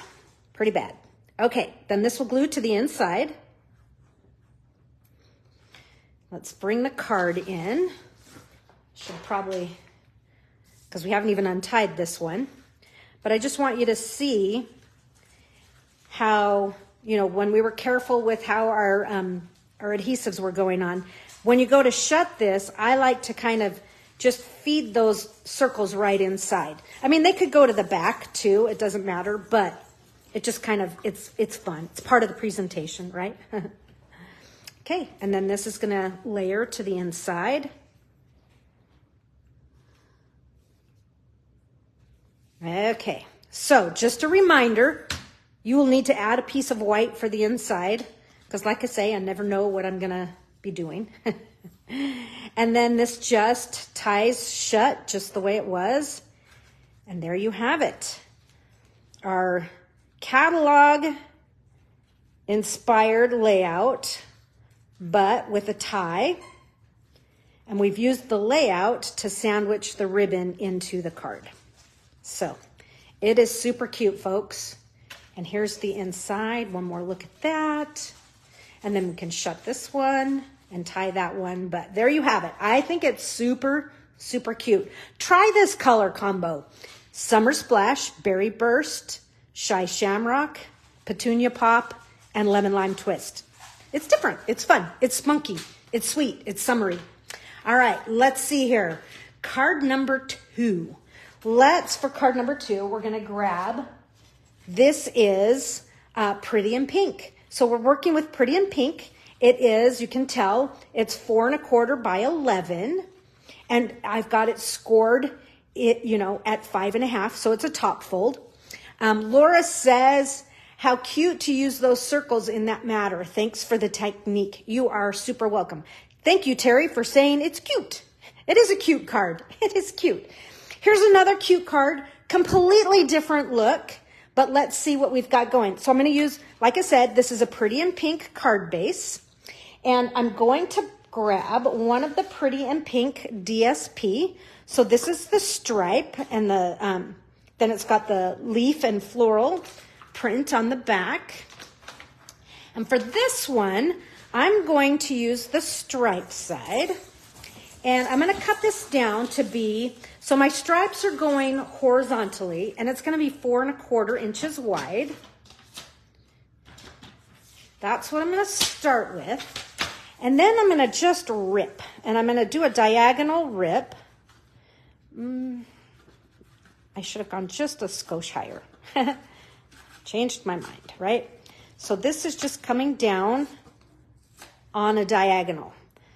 pretty bad. Okay, then this will glue to the inside. Let's bring the card in. Should probably, because we haven't even untied this one. But I just want you to see how, you know, when we were careful with how our adhesives were going on. When you go to shut this, I like to kind of just feed those circles right inside. I mean, they could go to the back too. It doesn't matter, but it just kind of, it's fun. It's part of the presentation, right? Okay, and then this is gonna layer to the inside. Okay, so just a reminder, you will need to add a piece of white for the inside, because like I say, I never know what I'm gonna be doing. And then this just ties shut just the way it was. And there you have it. Our catalog inspired layout, but with a tie. And we've used the layout to sandwich the ribbon into the card. So it is super cute, folks. And here's the inside. One more look at that. And then we can shut this one and tie that one. But there you have it. I think it's super, super cute. Try this color combo. Summer Splash, Berry Burst, Shy Shamrock, Petunia Pop, and Lemon Lime Twist. It's different. It's fun. It's spunky. It's sweet. It's summery. All right, let's see here. Card number 2. For card number 2, we're going to grab, this is Pretty in Pink. So we're working with Pretty in Pink. It is, you can tell, it's 4 1/4 by 11. And I've got it scored, at 5.5, so it's a top fold. Laura says, how cute to use those circles in that matter. Thanks for the technique. You are super welcome. Thank you, Terry, for saying it's cute. It is a cute card. It is cute. Here's another cute card, completely different look, but let's see what we've got going. So I'm going to use, like I said, this is a Pretty in Pink card base, and I'm going to grab one of the Pretty in Pink DSP. So this is the stripe, and then it's got the leaf and floral print on the back. And for this one, I'm going to use the stripe side. And I'm going to cut this down to be, so my stripes are going horizontally, and it's going to be 4¼ inches wide. That's what I'm going to start with. And then I'm going to just rip, and I'm going to do a diagonal rip. I should have gone just a skosh higher. Changed my mind, right? So this is just coming down on a diagonal.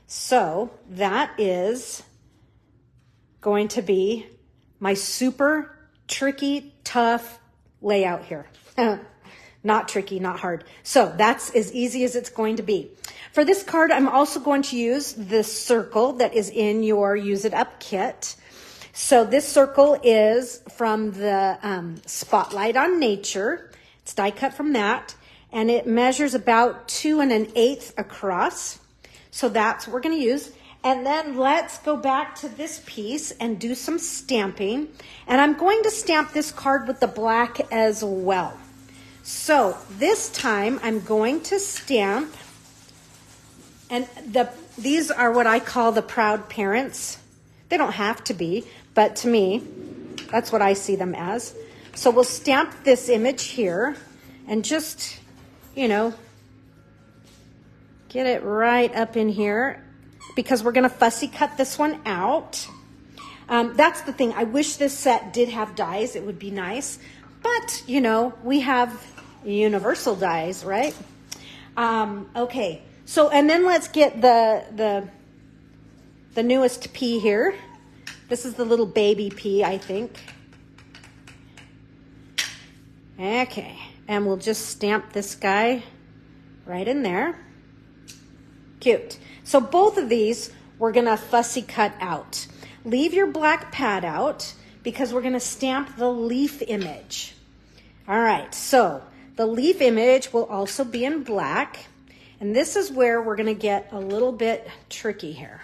So that is going to be my super tricky, tough layout here. Not tricky, not hard. So that's as easy as it's going to be. For this card, I'm also going to use the circle that is in your Use It Up kit. So this circle is from the Spotlight on Nature. It's die cut from that. And it measures about 2 1/8 across. So that's what we're going to use. And then let's go back to this piece and do some stamping. And I'm going to stamp this card with the black as well. So this time I'm going to stamp, and these are what I call the proud parents. They don't have to be, but to me, that's what I see them as. So we'll stamp this image here and just, you know, get it right up in here because we're going to fussy cut this one out. That's the thing. I wish this set did have dies. It would be nice. But, you know, we have universal dies, right? Okay. So, and then let's get the newest pea here. This is the little baby pea, I think. Okay. And we'll just stamp this guy right in there. Cute. So both of these we're going to fussy cut out. Leave your black pad out because we're going to stamp the leaf image. All right, so the leaf image will also be in black. And this is where we're going to get a little bit tricky here.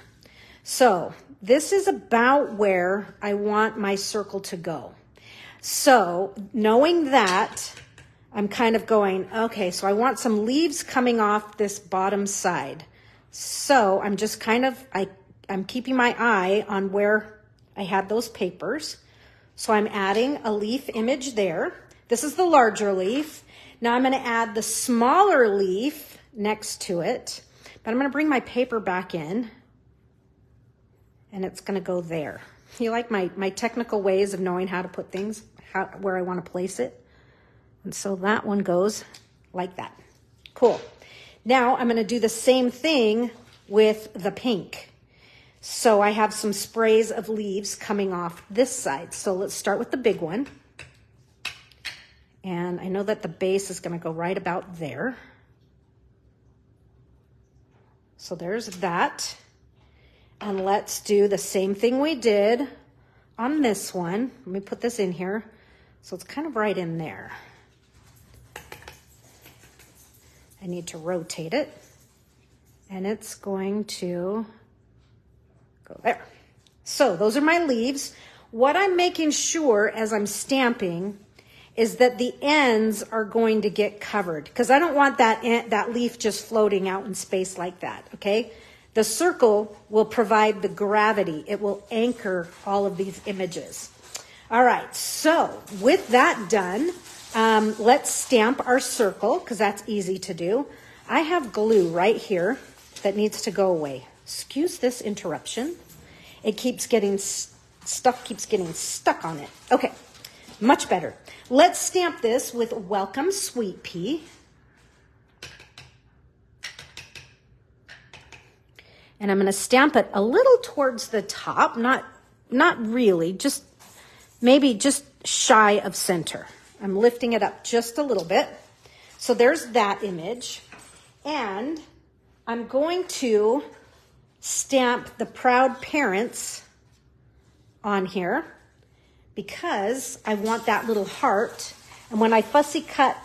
So this is about where I want my circle to go. So knowing that, I'm kind of going, okay, so I want some leaves coming off this bottom side. So I'm just kind of, I'm keeping my eye on where I had those papers. So I'm adding a leaf image there. This is the larger leaf. Now I'm going to add the smaller leaf next to it. But I'm going to bring my paper back in. And it's going to go there. You like my technical ways of knowing how to put things, where I want to place it. And so that one goes like that. Cool. Now I'm going to do the same thing with the pink. So I have some sprays of leaves coming off this side. So let's start with the big one. And I know that the base is going to go right about there. So there's that. And let's do the same thing we did on this one. Let me put this in here. So it's kind of right in there. I need to rotate it. And it's going to go there. So those are my leaves. What I'm making sure as I'm stamping is that the ends are going to get covered because I don't want that leaf just floating out in space like that, okay? The circle will provide the gravity. It will anchor all of these images. All right, so with that done, let's stamp our circle because that's easy to do. I have glue right here that needs to go away. Excuse this interruption. It keeps getting stuck on it. Okay, much better. Let's stamp this with Welcome Sweet Pea. And I'm going to stamp it a little towards the top, not really, just maybe just shy of center. I'm lifting it up just a little bit. So there's that image. And I'm going to stamp the proud parents on here because I want that little heart. And when I fussy cut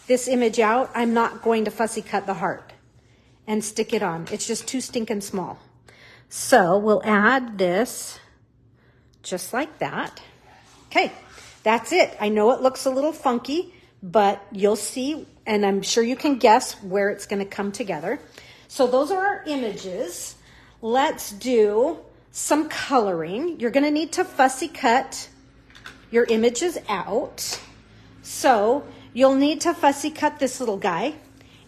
this image out, I'm not going to fussy cut the heart and stick it on. It's just too stinking small. So we'll add this just like that. Okay, that's it. I know it looks a little funky, but you'll see, and I'm sure you can guess where it's going to come together. So those are our images. Let's do some coloring. You're going to need to fussy cut your images out. So you'll need to fussy cut this little guy,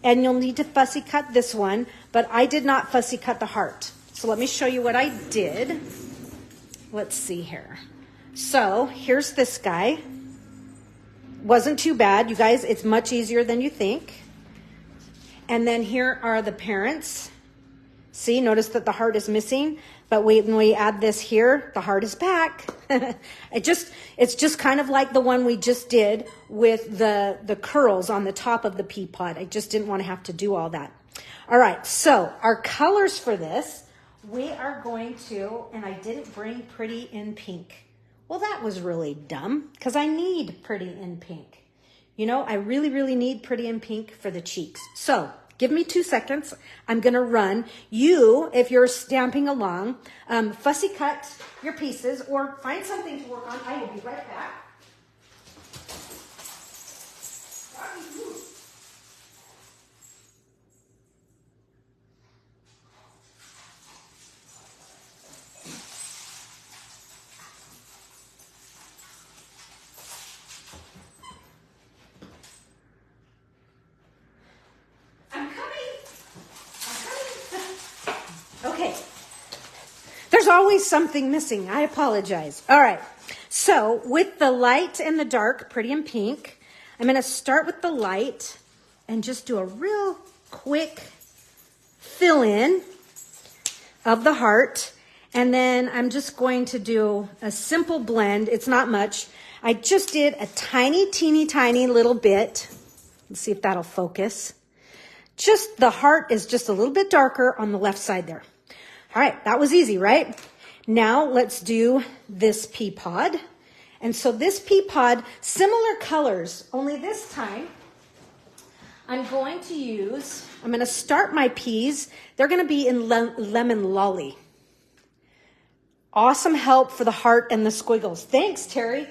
and you'll need to fussy cut this one, but I did not fussy cut the heart. So let me show you what I did. Let's see here. So here's this guy. Wasn't too bad, you guys. It's much easier than you think. And then here are the parents. See, notice that the heart is missing, but when we add this here, the heart is back. It's just kind of like the one we just did with the curls on the top of the pea pod. I just didn't want to have to do all that. All right, so our colors for this, we are going to, and I didn't bring Pretty in Pink. Well, that was really dumb because I need Pretty in Pink. You know, I really, really need Pretty in Pink for the cheeks. So give me 2 seconds. I'm going to run. You, if you're stamping along, fussy cut your pieces or find something to work on. I will be right back. Okay, there's always something missing. I apologize. All right, so with the light and the dark, Pretty in Pink, I'm going to start with the light and just do a real quick fill in of the heart. And then I'm just going to do a simple blend. It's not much. I just did a tiny, teeny, tiny little bit. Let's see if that'll focus. Just the heart is just a little bit darker on the left side there. All right, that was easy, right? Now let's do this pea pod. And so this pea pod, similar colors, only this time I'm going to start my peas. They're going to be in Lemon Lolly. Awesome help for the heart and the squiggles. Thanks, Terry.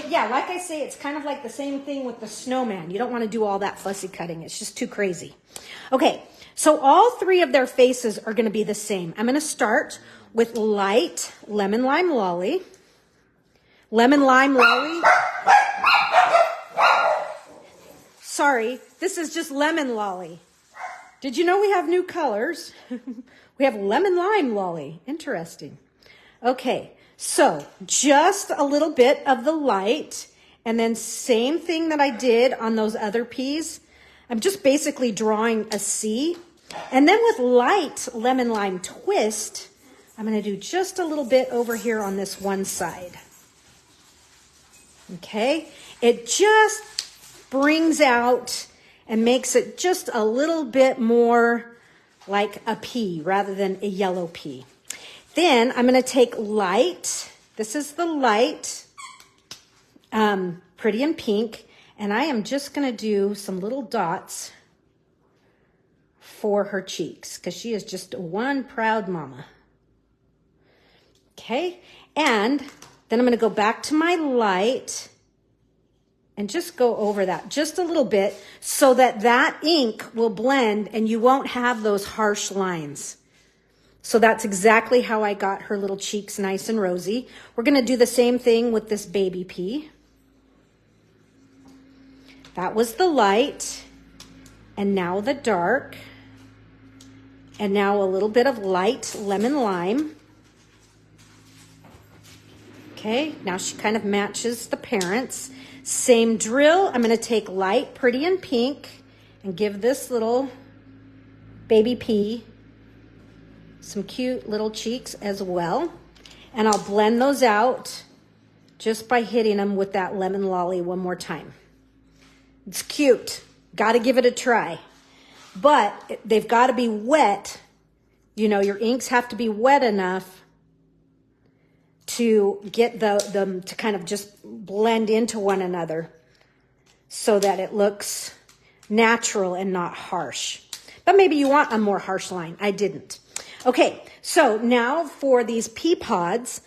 Yeah, like I say, it's kind of like the same thing with the snowman. You don't want to do all that fussy cutting. It's just too crazy. Okay, so all three of their faces are going to be the same. I'm going to start with light Lemon Lime Lolly. Lemon Lime Lolly. Sorry, this is just Lemon Lolly. Did you know we have new colors? We have Lemon Lime Lolly. Interesting. Okay, so just a little bit of the light, and then same thing that I did on those other peas. I'm just basically drawing a C. And then with light Lemon Lime Twist, I'm going to do just a little bit over here on this one side. Okay, it just brings out and makes it just a little bit more like a pea rather than a yellow pea. Then I'm going to take light. This is the light, Pretty in Pink. And I am just going to do some little dots for her cheeks because she is just one proud mama. Okay. And then I'm going to go back to my light and just go over that just a little bit so that that ink will blend and you won't have those harsh lines. So that's exactly how I got her little cheeks nice and rosy. We're going to do the same thing with this baby pea. That was the light, and now the dark, and now a little bit of light Lemon Lime. Okay, now she kind of matches the parents. Same drill. I'm going to take light Pretty in Pink and give this little baby pea some cute little cheeks as well. And I'll blend those out just by hitting them with that Lemon Lolly one more time. It's cute. Got to give it a try. But they've got to be wet. You know, your inks have to be wet enough to get them to kind of just blend into one another so that it looks natural and not harsh. But maybe you want a more harsh line. I didn't. Okay, so now for these pea pods,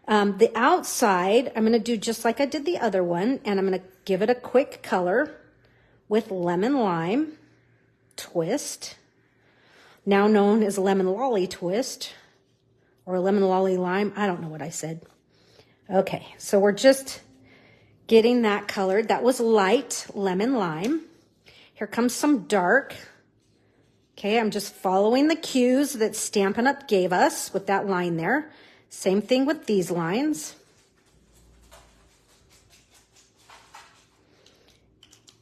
the outside, I'm going to do just like I did the other one, and I'm going to give it a quick color. with Lemon Lime Twist, now known as Lemon Lolly Twist or Lemon Lolly Lime. I don't know what I said. Okay, so we're just getting that colored. That was light lemon lime. Here comes some dark. Okay, I'm just following the cues that Stampin' Up! Gave us with that line there. Same thing with these lines.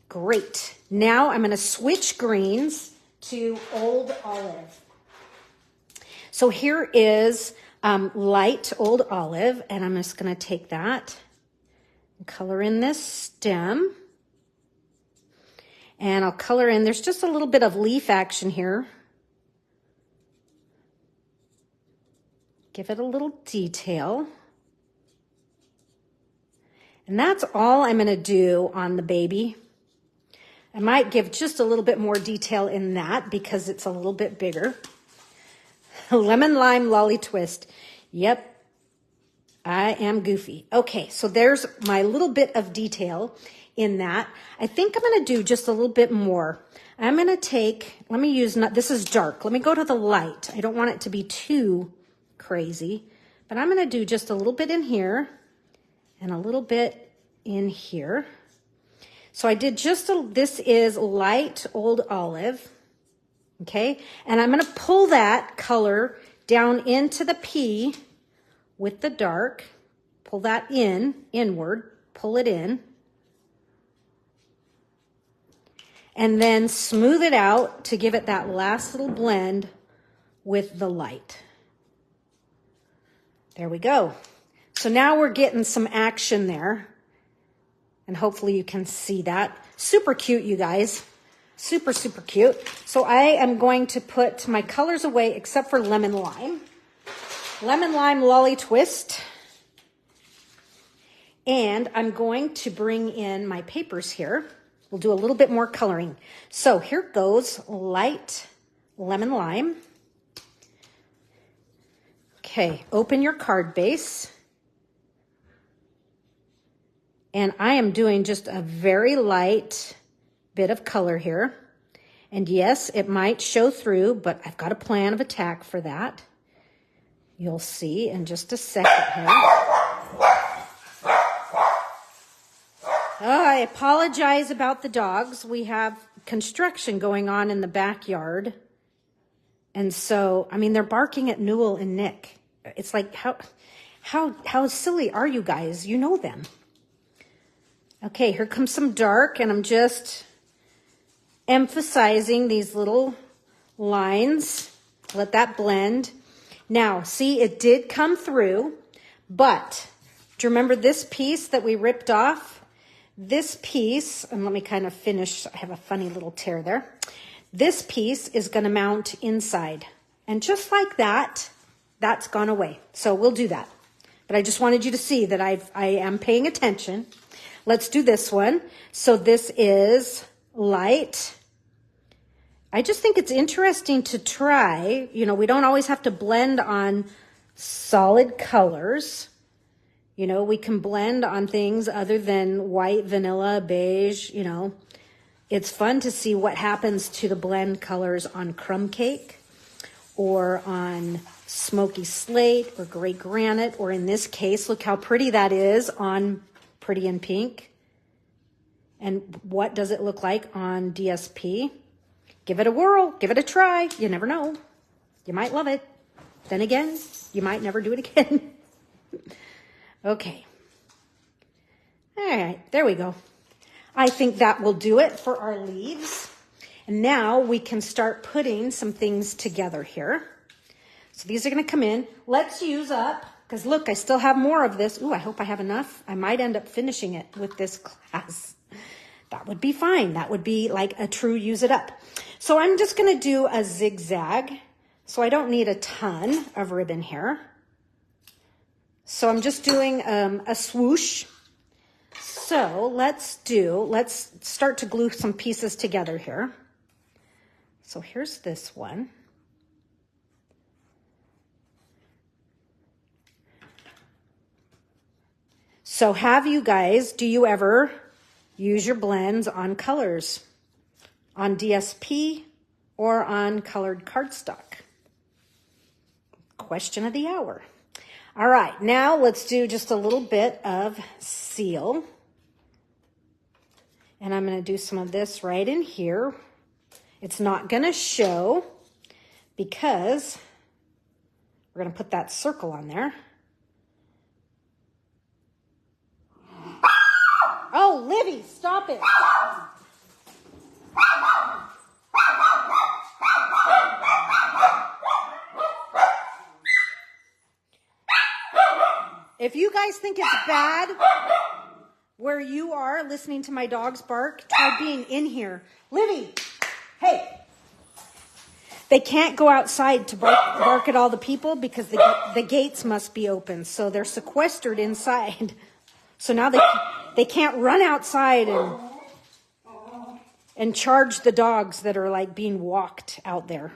Great. Now I'm going to switch greens to Old Olive. So here is light Old Olive, and I'm just going to take that and color in this stem. And I'll color in, there's just a little bit of leaf action here. Give it a little detail. And that's all I'm going to do on the baby. I might give just a little bit more detail in that because it's a little bit bigger. Lemon Lime Lolly Twist. Yep, I am goofy. Okay, so there's my little bit of detail in that. I think I'm going to do just a little bit more. I'm going to take, let me use, this is dark. Let me go to the light. I don't want it to be too crazy, but I'm going to do just a little bit in here and a little bit in here. So I did just this is light Old Olive. Okay, and I'm going to pull that color down into the P with the dark. Pull that inward, pull it in. And then smooth it out to give it that last little blend with the light. There we go. So now we're getting some action there. And hopefully you can see that. Super cute, you guys. Super, super cute. So I am going to put my colors away except for Lemon Lime. Lemon Lime Lolly Twist. And I'm going to bring in my papers here. We'll do a little bit more coloring. So here goes light Lemon Lime. Okay, open your card base. And I am doing just a very light bit of color here. And yes, it might show through, but I've got a plan of attack for that. You'll see in just a second here. Oh, I apologize about the dogs. We have construction going on in the backyard. And so, I mean, they're barking at Newell and Nick. It's like, how silly are you guys? You know them. Okay, here comes some dark, and I'm just emphasizing these little lines. Let that blend. Now, see, it did come through, but do you remember this piece that we ripped off? This piece, and let me kind of finish, I have a funny little tear there. This piece is going to mount inside. And just like that, that's gone away. So we'll do that. But I just wanted you to see that I am paying attention. Let's do this one. So this is light. I just think it's interesting to try. You know, we don't always have to blend on solid colors. You know, we can blend on things other than white, vanilla, beige, you know. It's fun to see what happens to the blend colors on crumb cake or on smoky slate or gray granite, or in this case, look how pretty that is on Pretty in Pink. And what does it look like on DSP? Give it a whirl, give it a try. You never know. You might love it. Then again, you might never do it again. Okay. All right, there we go. I think that will do it for our leaves. And now we can start putting some things together here. So these are going to come in. Let's use up, because look, I still have more of this. Ooh, I hope I have enough. I might end up finishing it with this class. That would be fine. That would be like a true use it up. So I'm just going to do a zigzag. So I don't need a ton of ribbon here. So I'm just doing a swoosh. So let's start to glue some pieces together here. So here's this one. So do you ever use your blends on colors? on DSP or on colored cardstock? Question of the hour. All right, now let's do just a little bit of seal. And I'm going to do some of this right in here. It's not going to show because we're going to put that circle on there. Oh, Livy, stop it. If you guys think it's bad where you are listening to my dogs bark, try being in here. Livy, hey. They can't go outside to bark at all the people because the gates must be open. So they're sequestered inside. So now they can't run outside and charge the dogs that are like being walked out there.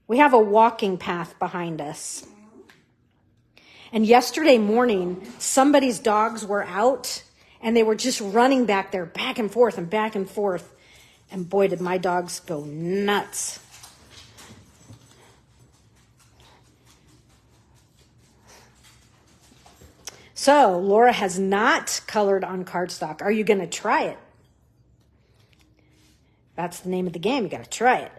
We have a walking path behind us. And yesterday morning, somebody's dogs were out and they were just running back there, back and forth and back and forth. And boy, did my dogs go nuts. So Laura has not colored on cardstock. Are you going to try it? That's the name of the game. You got to try it.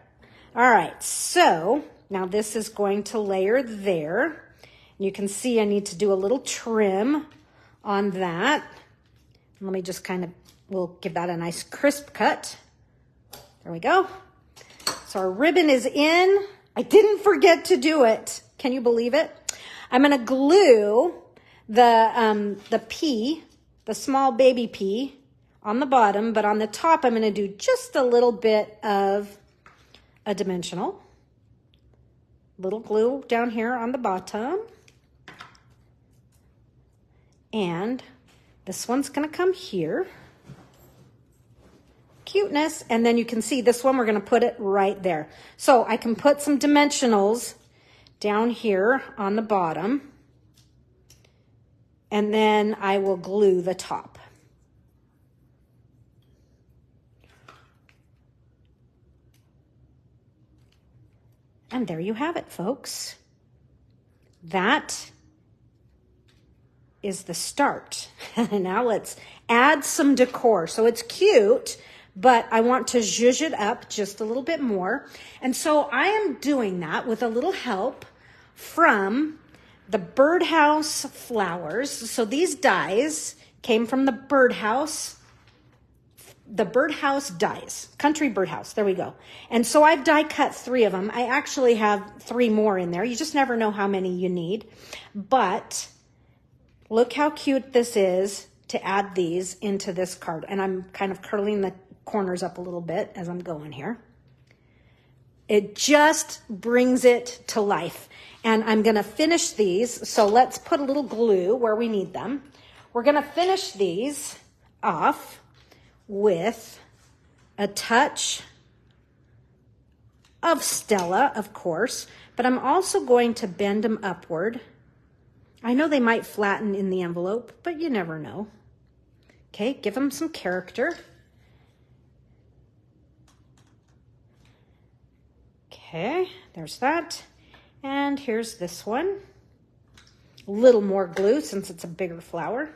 All right. So now this is going to layer there. You can see I need to do a little trim on that. Let me just we'll give that a nice crisp cut. There we go. So our ribbon is in. I didn't forget to do it. Can you believe it? I'm going to glue the pea, the small baby pea, on the bottom, but on the top I'm going to do just a little bit of a dimensional. Little glue down here on the bottom. And this one's going to come here. Cuteness. And then you can see this one, we're going to put it right there. So I can put some dimensionals down here on the bottom. And then I will glue the top. And there you have it, folks. That is the start. Now let's add some decor. So it's cute, but I want to zhuzh it up just a little bit more. And so I am doing that with a little help from the birdhouse flowers. So these dies came from the birdhouse dies, country birdhouse. There we go. And so I've die cut 3 of them. I actually have 3 more in there. You just never know how many you need. But look how cute this is to add these into this card. And I'm kind of curling the corners up a little bit as I'm going here. It just brings it to life. And I'm going to finish these. So let's put a little glue where we need them. We're going to finish these off with a touch of Stella, of course, but I'm also going to bend them upward. I know they might flatten in the envelope, but you never know. Okay, give them some character. Okay, there's that. And here's this one. A little more glue since it's a bigger flower.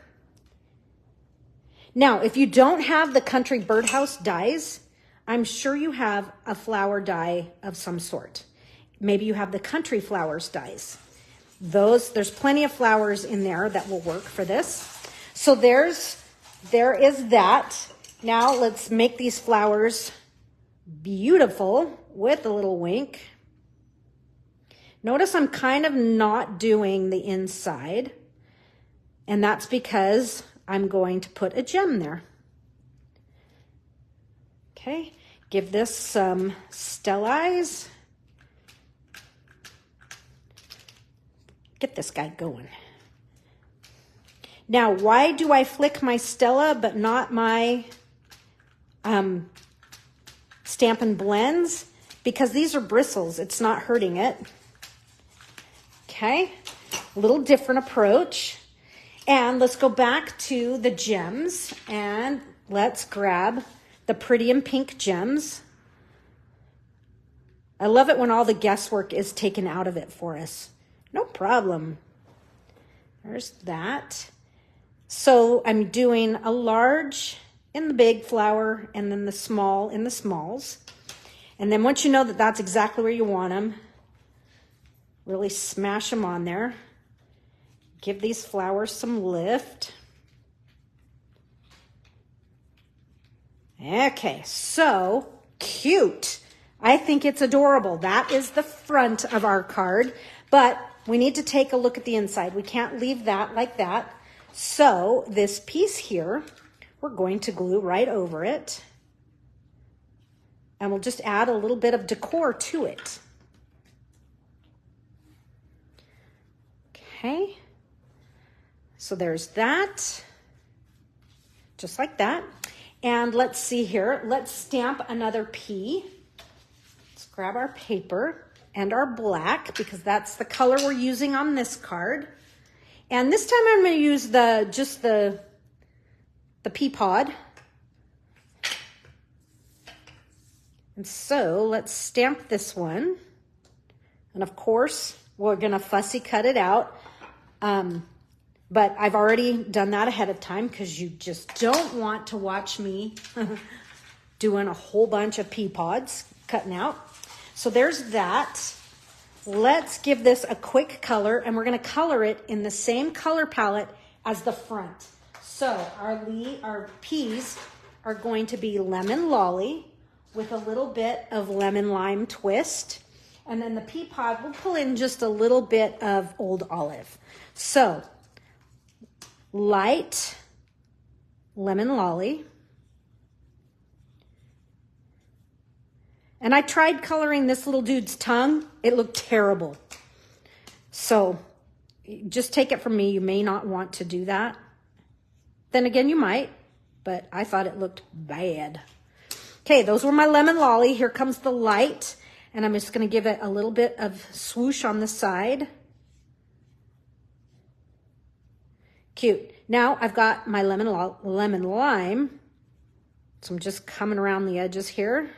Now, if you don't have the country birdhouse dies, I'm sure you have a flower die of some sort. Maybe you have the country flowers dies. There's plenty of flowers in there that will work for this. So there is that. Now let's make these flowers beautiful with a little wink. Notice I'm kind of not doing the inside, and that's because I'm going to put a gem there. Okay, give this some stellize. Get this guy going. Now, why do I flick my Stella but not my Stampin' Blends? Because these are bristles. It's not hurting it. Okay, a little different approach. And let's go back to the gems and let's grab the pretty and pink gems. I love it when all the guesswork is taken out of it for us. No problem. There's that. So I'm doing a large in the big flower and then the small in the smalls. And then once you know that that's exactly where you want them, really smash them on there. Give these flowers some lift. Okay, so cute. I think it's adorable. That is the front of our card, but we need to take a look at the inside. We can't leave that like that. So this piece here, we're going to glue right over it. And we'll just add a little bit of decor to it. Okay. So there's that. Just like that. And let's see here. Let's stamp another P. Let's grab our paper and our black because that's the color we're using on this card. And this time I'm going to use just the pea pod. And so let's stamp this one. And of course, we're going to fussy cut it out. But I've already done that ahead of time because you just don't want to watch me doing a whole bunch of pea pods cutting out. So there's that. Let's give this a quick color, and we're going to color it in the same color palette as the front. So our peas are going to be Lemon Lolly with a little bit of Lemon Lime Twist. And then the pea pod, we'll pull in just a little bit of Old Olive. So light Lemon Lolly. And I tried coloring this little dude's tongue. It looked terrible. So just take it from me. You may not want to do that. Then again, you might, but I thought it looked bad. Okay, those were my Lemon Lolly. Here comes the light. And I'm just going to give it a little bit of swoosh on the side. Cute. Now I've got my lemon lime. So I'm just coming around the edges here.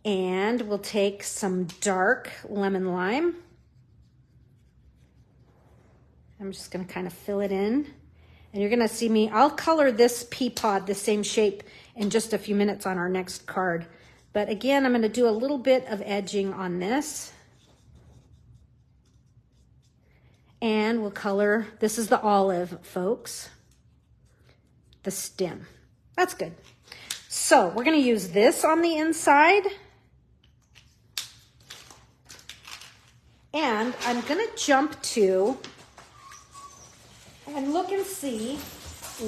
And we'll take some dark lemon lime. I'm just going to kind of fill it in. And you're going to see me, I'll color this pea pod the same shape in just a few minutes on our next card. But again, I'm going to do a little bit of edging on this. And we'll color, this is the olive, folks, the stem. That's good. So we're going to use this on the inside. And I'm going to jump to and look and see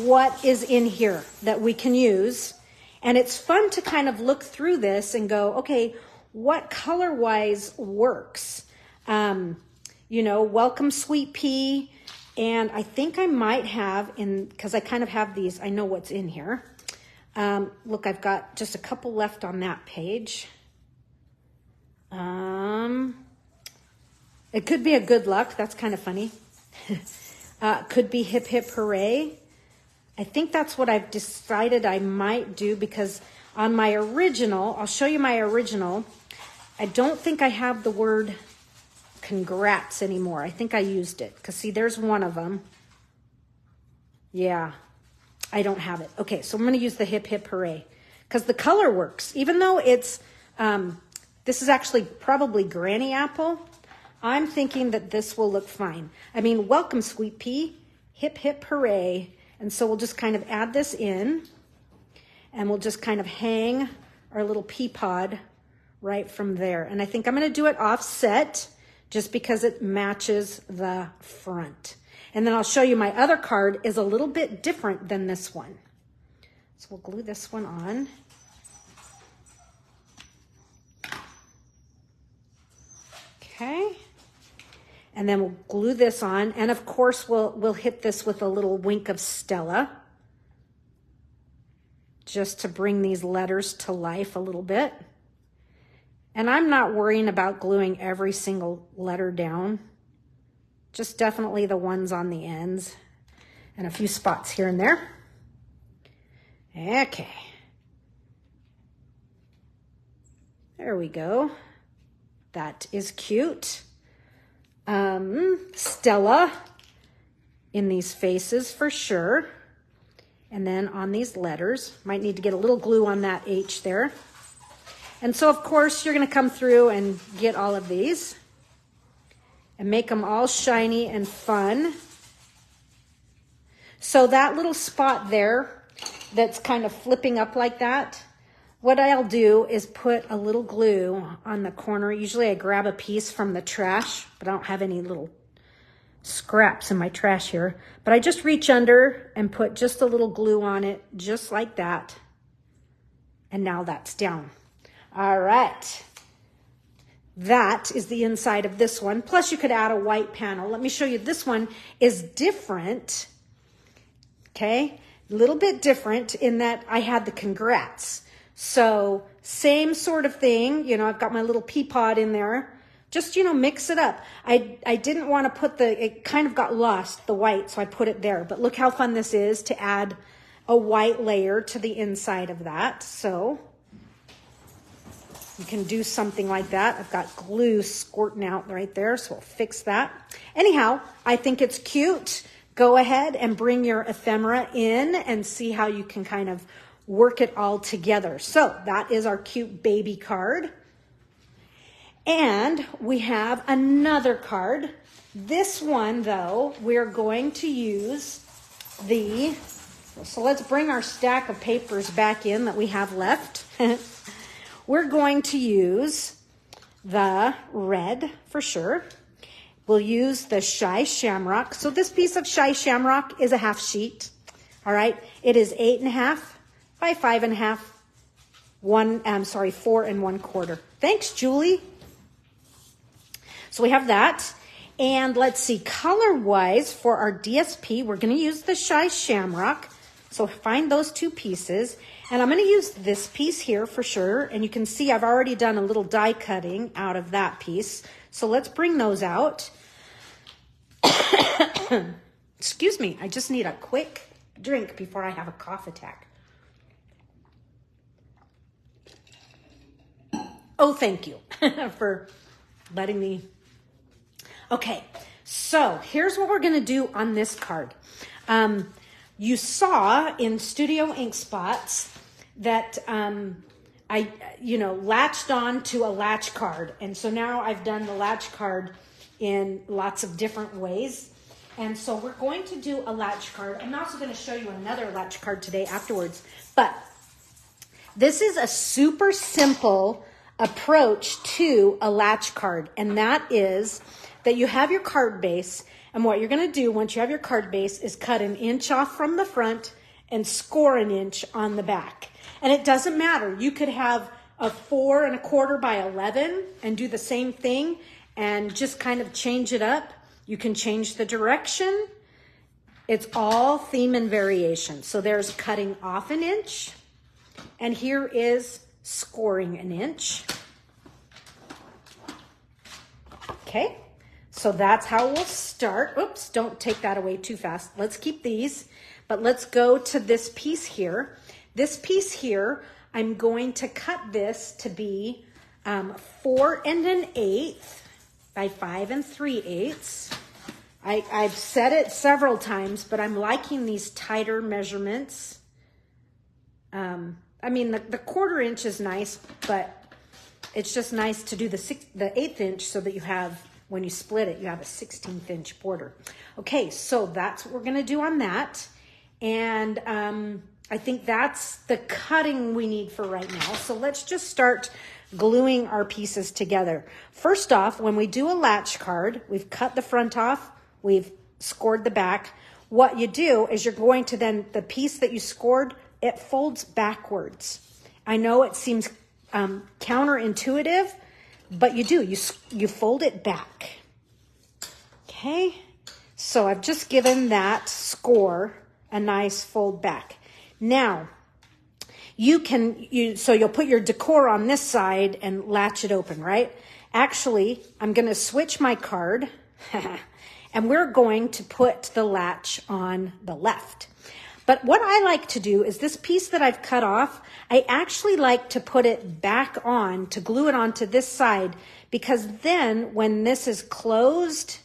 what is in here that we can use. And it's fun to kind of look through this and go, okay, what color-wise works? You know, Welcome Sweet Pea. And I think I might have because I kind of have these, I know what's in here. Look, I've got just a couple left on that page. It could be a Good Luck. That's kind of funny. Could be Hip Hip Hooray. I think that's what I've decided I might do because on my original, I'll show you my original. I don't think I have the word congrats anymore. I think I used it because see, there's one of them. Yeah, I don't have it. Okay, so I'm going to use the Hip Hip Hooray because the color works. Even though it's, this is actually probably Granny Apple. I'm thinking that this will look fine. I mean, Welcome Sweet Pea, Hip Hip Hooray. And so we'll just kind of add this in and we'll just kind of hang our little pea pod right from there. And I think I'm going to do it offset just because it matches the front. And then I'll show you my other card is a little bit different than this one. So we'll glue this one on. Okay. And then we'll glue this on. And of course, we'll hit this with a little wink of Stella just to bring these letters to life a little bit. And I'm not worrying about gluing every single letter down, just definitely the ones on the ends. and a few spots here and there. Okay. There we go. That is cute. Stella in these faces for sure. And then on these letters, might need to get a little glue on that H there. And so, of course, you're going to come through and get all of these and make them all shiny and fun. So that little spot there that's kind of flipping up like that, what I'll do is put a little glue on the corner. Usually I grab a piece from the trash, but I don't have any little scraps in my trash here. But I just reach under and put just a little glue on it, just like that. And now that's down. All right. That is the inside of this one. Plus you could add a white panel. Let me show you. This one is different. Okay. A little bit different in that I had the congrats. So same sort of thing. You know, I've got my little pea pod in there. Just, you know, mix it up. I didn't want to put it kind of got lost, the white, so I put it there. But look how fun this is to add a white layer to the inside of that. So you can do something like that. I've got glue squirting out right there, so we'll fix that. Anyhow, I think it's cute. Go ahead and bring your ephemera in and see how you can kind of work it all together. So that is our cute baby card. And we have another card. This one, though, we're going to use so let's bring our stack of papers back in that we have left. We're going to use the red for sure. We'll use the Shy Shamrock. So this piece of Shy Shamrock is a half sheet. All right. It is 8.5 by 5.5. 4 1/4. Thanks, Julie. So we have that. And let's see, color-wise for our DSP, we're going to use the Shy Shamrock. So find those two pieces. And I'm going to use this piece here for sure. And you can see I've already done a little die cutting out of that piece. So let's bring those out. Excuse me, I just need a quick drink before I have a cough attack. Oh, thank you for letting me. Okay, so here's what we're going to do on this card. You saw in Studio Ink Spots that I latched on to a latch card. And so now I've done the latch card in lots of different ways. And so we're going to do a latch card. I'm also going to show you another latch card today afterwards. But this is a super simple approach to a latch card. And that is that you have your card base. And what you're going to do once you have your card base is cut 1 inch off from the front and score 1 inch on the back. And it doesn't matter. You could have a 4 1/4 by 11 and do the same thing and just kind of change it up. You can change the direction. It's all theme and variation. So there's cutting off 1 inch. And here is scoring 1 inch. Okay. So that's how we'll start. Oops, don't take that away too fast. Let's keep these, but let's go to this piece here. This piece here, I'm going to cut this to be 4 1/8 by 5 3/8. I've said it several times, but I'm liking these tighter measurements. I mean, the 1/4 inch is nice, but it's just nice to do the 1/8 inch so that you have, when you split it, you have a 1/16 inch border. Okay, so that's what we're going to do on that. And I think that's the cutting we need for right now. So let's just start gluing our pieces together. First off, when we do a latch card, we've cut the front off, we've scored the back. What you do is you're going to then, the piece that you scored, it folds backwards. I know it seems counterintuitive, but you do, you fold it back. Okay, so I've just given that score a nice fold back. Now, so you'll put your decor on this side and latch it open, right? Actually, I'm going to switch my card And we're going to put the latch on the left. But what I like to do is this piece that I've cut off, I actually like to put it back on, to glue it onto this side, because then when this is closed,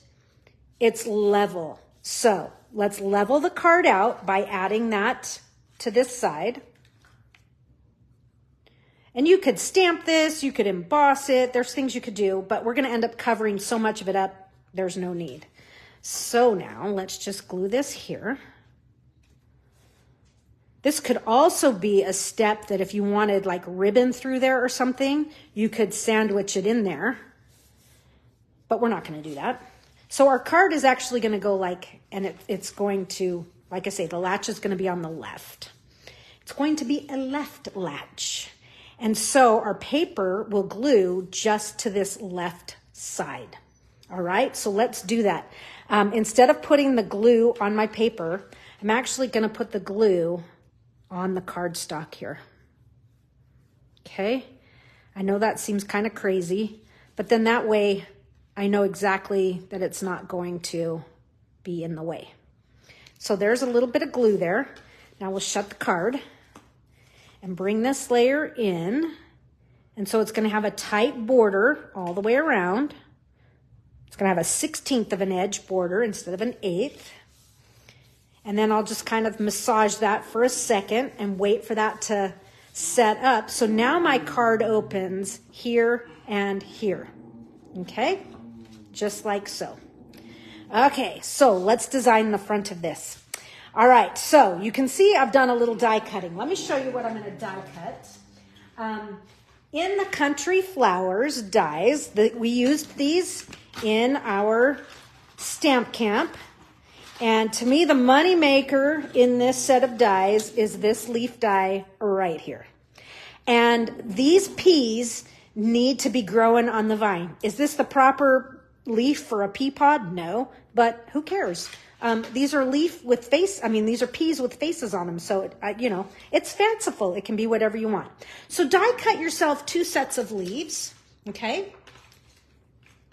it's level. So let's level the card out by adding that to this side. And you could stamp this, you could emboss it, there's things you could do, but we're gonna end up covering so much of it up, there's no need. So now let's just glue this here. This could also be a step that if you wanted like ribbon through there or something, you could sandwich it in there, but we're not gonna do that. So our card is actually gonna go like, and it's going to, like I say, the latch is gonna be on the left. It's going to be a left latch. And so our paper will glue just to this left side. All right, so let's do that. Instead of putting the glue on my paper, I'm actually gonna put the glue on the cardstock here. Okay, I know that seems kind of crazy, but then that way I know exactly that it's not going to be in the way. So there's a little bit of glue there. Now we'll shut the card and bring this layer in. And so it's gonna have a tight border all the way around. It's gonna have a 1/16 of an edge border instead of an 1/8. And then I'll just kind of massage that for a second and wait for that to set up. So now my card opens here and here, okay? Just like so. Okay, so let's design the front of this. All right, so you can see I've done a little die cutting. Let me show you what I'm gonna die cut. In the Country Flowers dies, we used these in our stamp camp. And to me, the money maker in this set of dies is this leaf die right here. And these peas need to be growing on the vine. Is this the proper leaf for a pea pod? No, but who cares? These are these are peas with faces on them. So, it's fanciful. It can be whatever you want. So die cut yourself 2 sets of leaves, okay?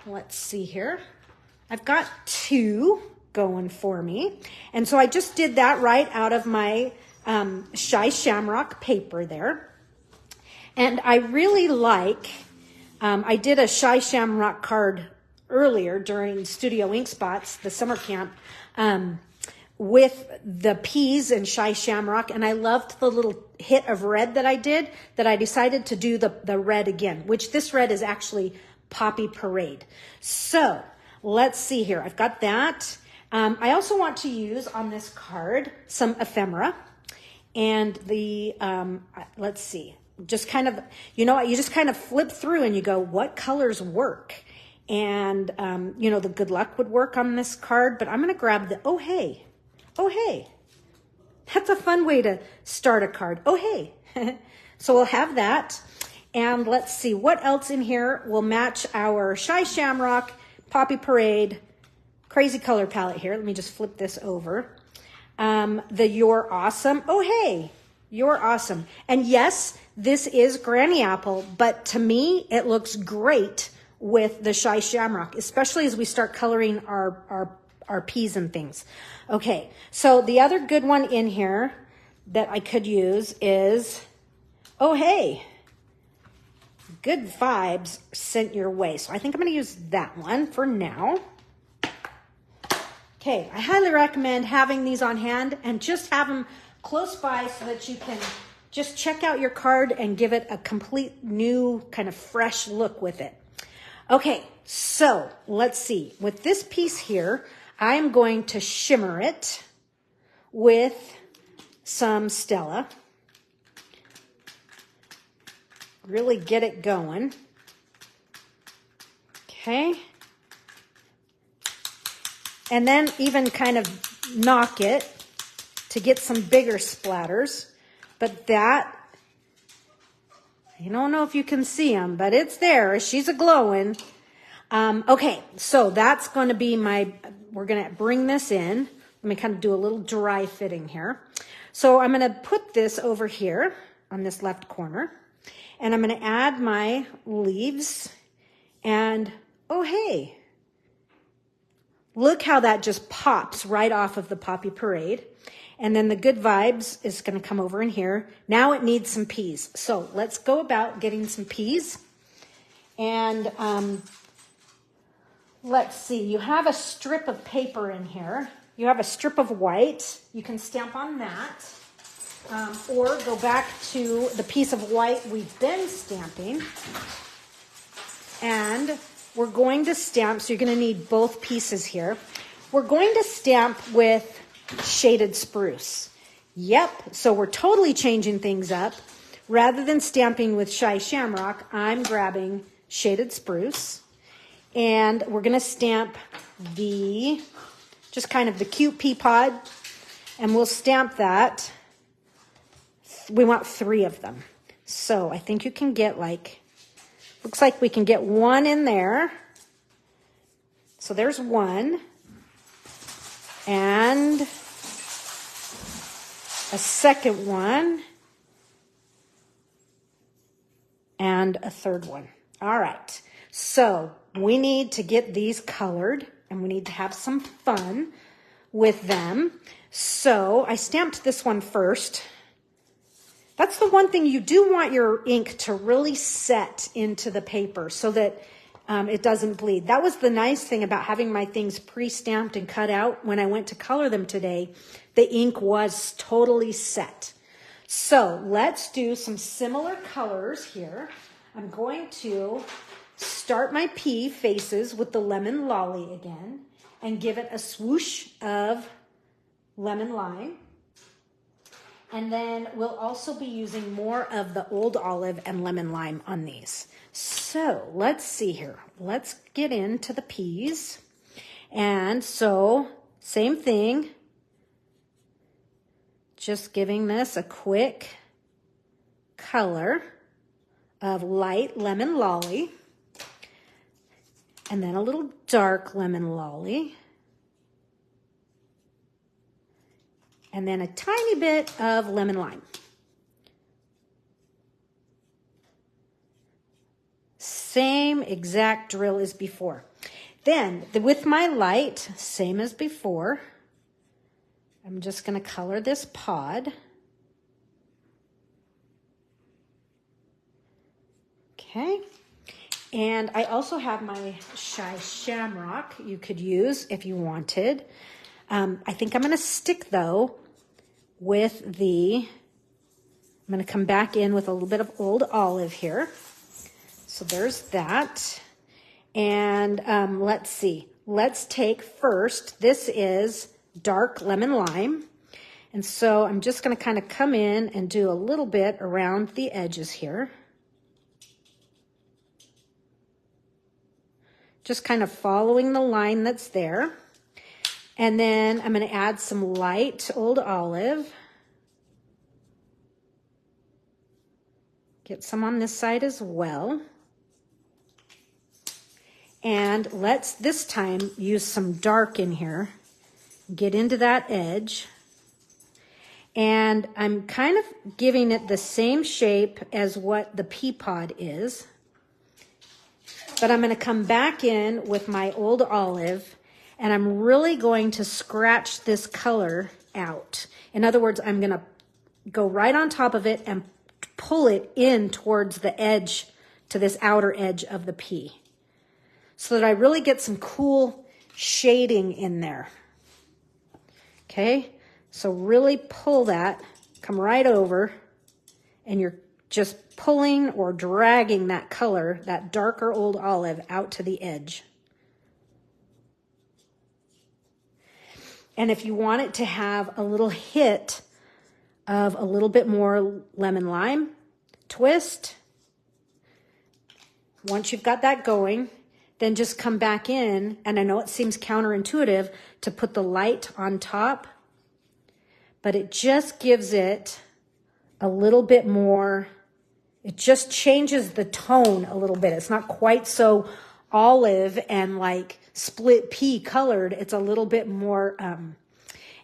Let's see here. I've got 2 going for me. And so I just did that right out of my Shy Shamrock paper there. And I really like, I did a Shy Shamrock card earlier during Studio Ink Spots, the summer camp, with the peas and Shy Shamrock. And I loved the little hit of red that I did, that I decided to do the red again, which this red is actually Poppy Parade. So let's see here. I've got that. I also want to use on this card some ephemera, and let's see, just kind of, you just kind of flip through and you go, what colors work? And, the good luck would work on this card, but I'm going to grab the, oh, hey, that's a fun way to start a card. Oh, hey. So we'll have that. And let's see what else in here will match our Shy Shamrock, Poppy Parade, crazy color palette here. Let me just flip this over. The You're Awesome. Oh, hey, You're Awesome. And yes, this is Granny Apple, but to me, it looks great with the Shy Shamrock, especially as we start coloring our peas and things. Okay, so the other good one in here that I could use is, oh, hey, Good Vibes Sent Your Way. So I think I'm going to use that one for now. Okay, I highly recommend having these on hand and just have them close by so that you can just check out your card and give it a complete new kind of fresh look with it. Okay, so let's see. With this piece here, I am going to shimmer it with some Stella. Really get it going. Okay. And then even kind of knock it to get some bigger splatters. But that, I don't know if you can see them, but it's there. She's a glowing. Okay, so that's going to be we're going to bring this in. Let me kind of do a little dry fitting here. So I'm going to put this over here on this left corner. And I'm going to add my leaves. And, oh, hey, Look how that just pops right off of the Poppy Parade. And then the Good Vibes is going to come over in here. Now it needs some peas. So let's go about getting some peas. And let's see, you have a strip of paper in here. You have a strip of white. You can stamp on that. Or go back to the piece of white we've been stamping. And we're going to stamp, so you're going to need both pieces here. We're going to stamp with shaded spruce. Yep, so we're totally changing things up. Rather than stamping with Shy Shamrock, I'm grabbing shaded spruce. And we're going to stamp just kind of the cute pea pod. And we'll stamp that. We want 3 of them. So I think you can get looks like we can get 1 in there. So there's 1. And a second one. And a third one. All right. So we need to get these colored and we need to have some fun with them. So I stamped this one first. That's the one thing, you do want your ink to really set into the paper so that it doesn't bleed. That was the nice thing about having my things pre-stamped and cut out. When I went to color them today, the ink was totally set. So let's do some similar colors here. I'm going to start my pea faces with the Lemon Lolly again and give it a swoosh of lemon lime. And then we'll also be using more of the Old Olive and Lemon Lime on these. So let's see here. Let's get into the peas. And so same thing. Just giving this a quick color of light Lemon Lolly. And then a little dark Lemon Lolly. And then a tiny bit of Lemon Lime. Same exact drill as before. Then, with my light, same as before, I'm just going to color this pod. Okay. And I also have my Shy Shamrock you could use if you wanted. I think I'm going to stick, though, with I'm going to come back in with a little bit of Old Olive here. So there's that. And let's see. Let's take first, this is dark Lemon Lime. And so I'm just going to kind of come in and do a little bit around the edges here. Just kind of following the line that's there. And then I'm going to add some light Old Olive. Get some on this side as well. And let's this time use some dark in here. Get into that edge. And I'm kind of giving it the same shape as what the pea pod is. But I'm going to come back in with my Old Olive. And I'm really going to scratch this color out. In other words, I'm going to go right on top of it and pull it in towards the edge, to this outer edge of the pea. So that I really get some cool shading in there. Okay, so really pull that, come right over, and you're just pulling or dragging that color, that darker Old Olive, out to the edge. And if you want it to have a little hit of a little bit more Lemon Lime twist, once you've got that going, then just come back in, and I know it seems counterintuitive to put the light on top, but it just gives it a little bit more, it just changes the tone a little bit. It's not quite so olive and like split pea colored. It's a little bit more,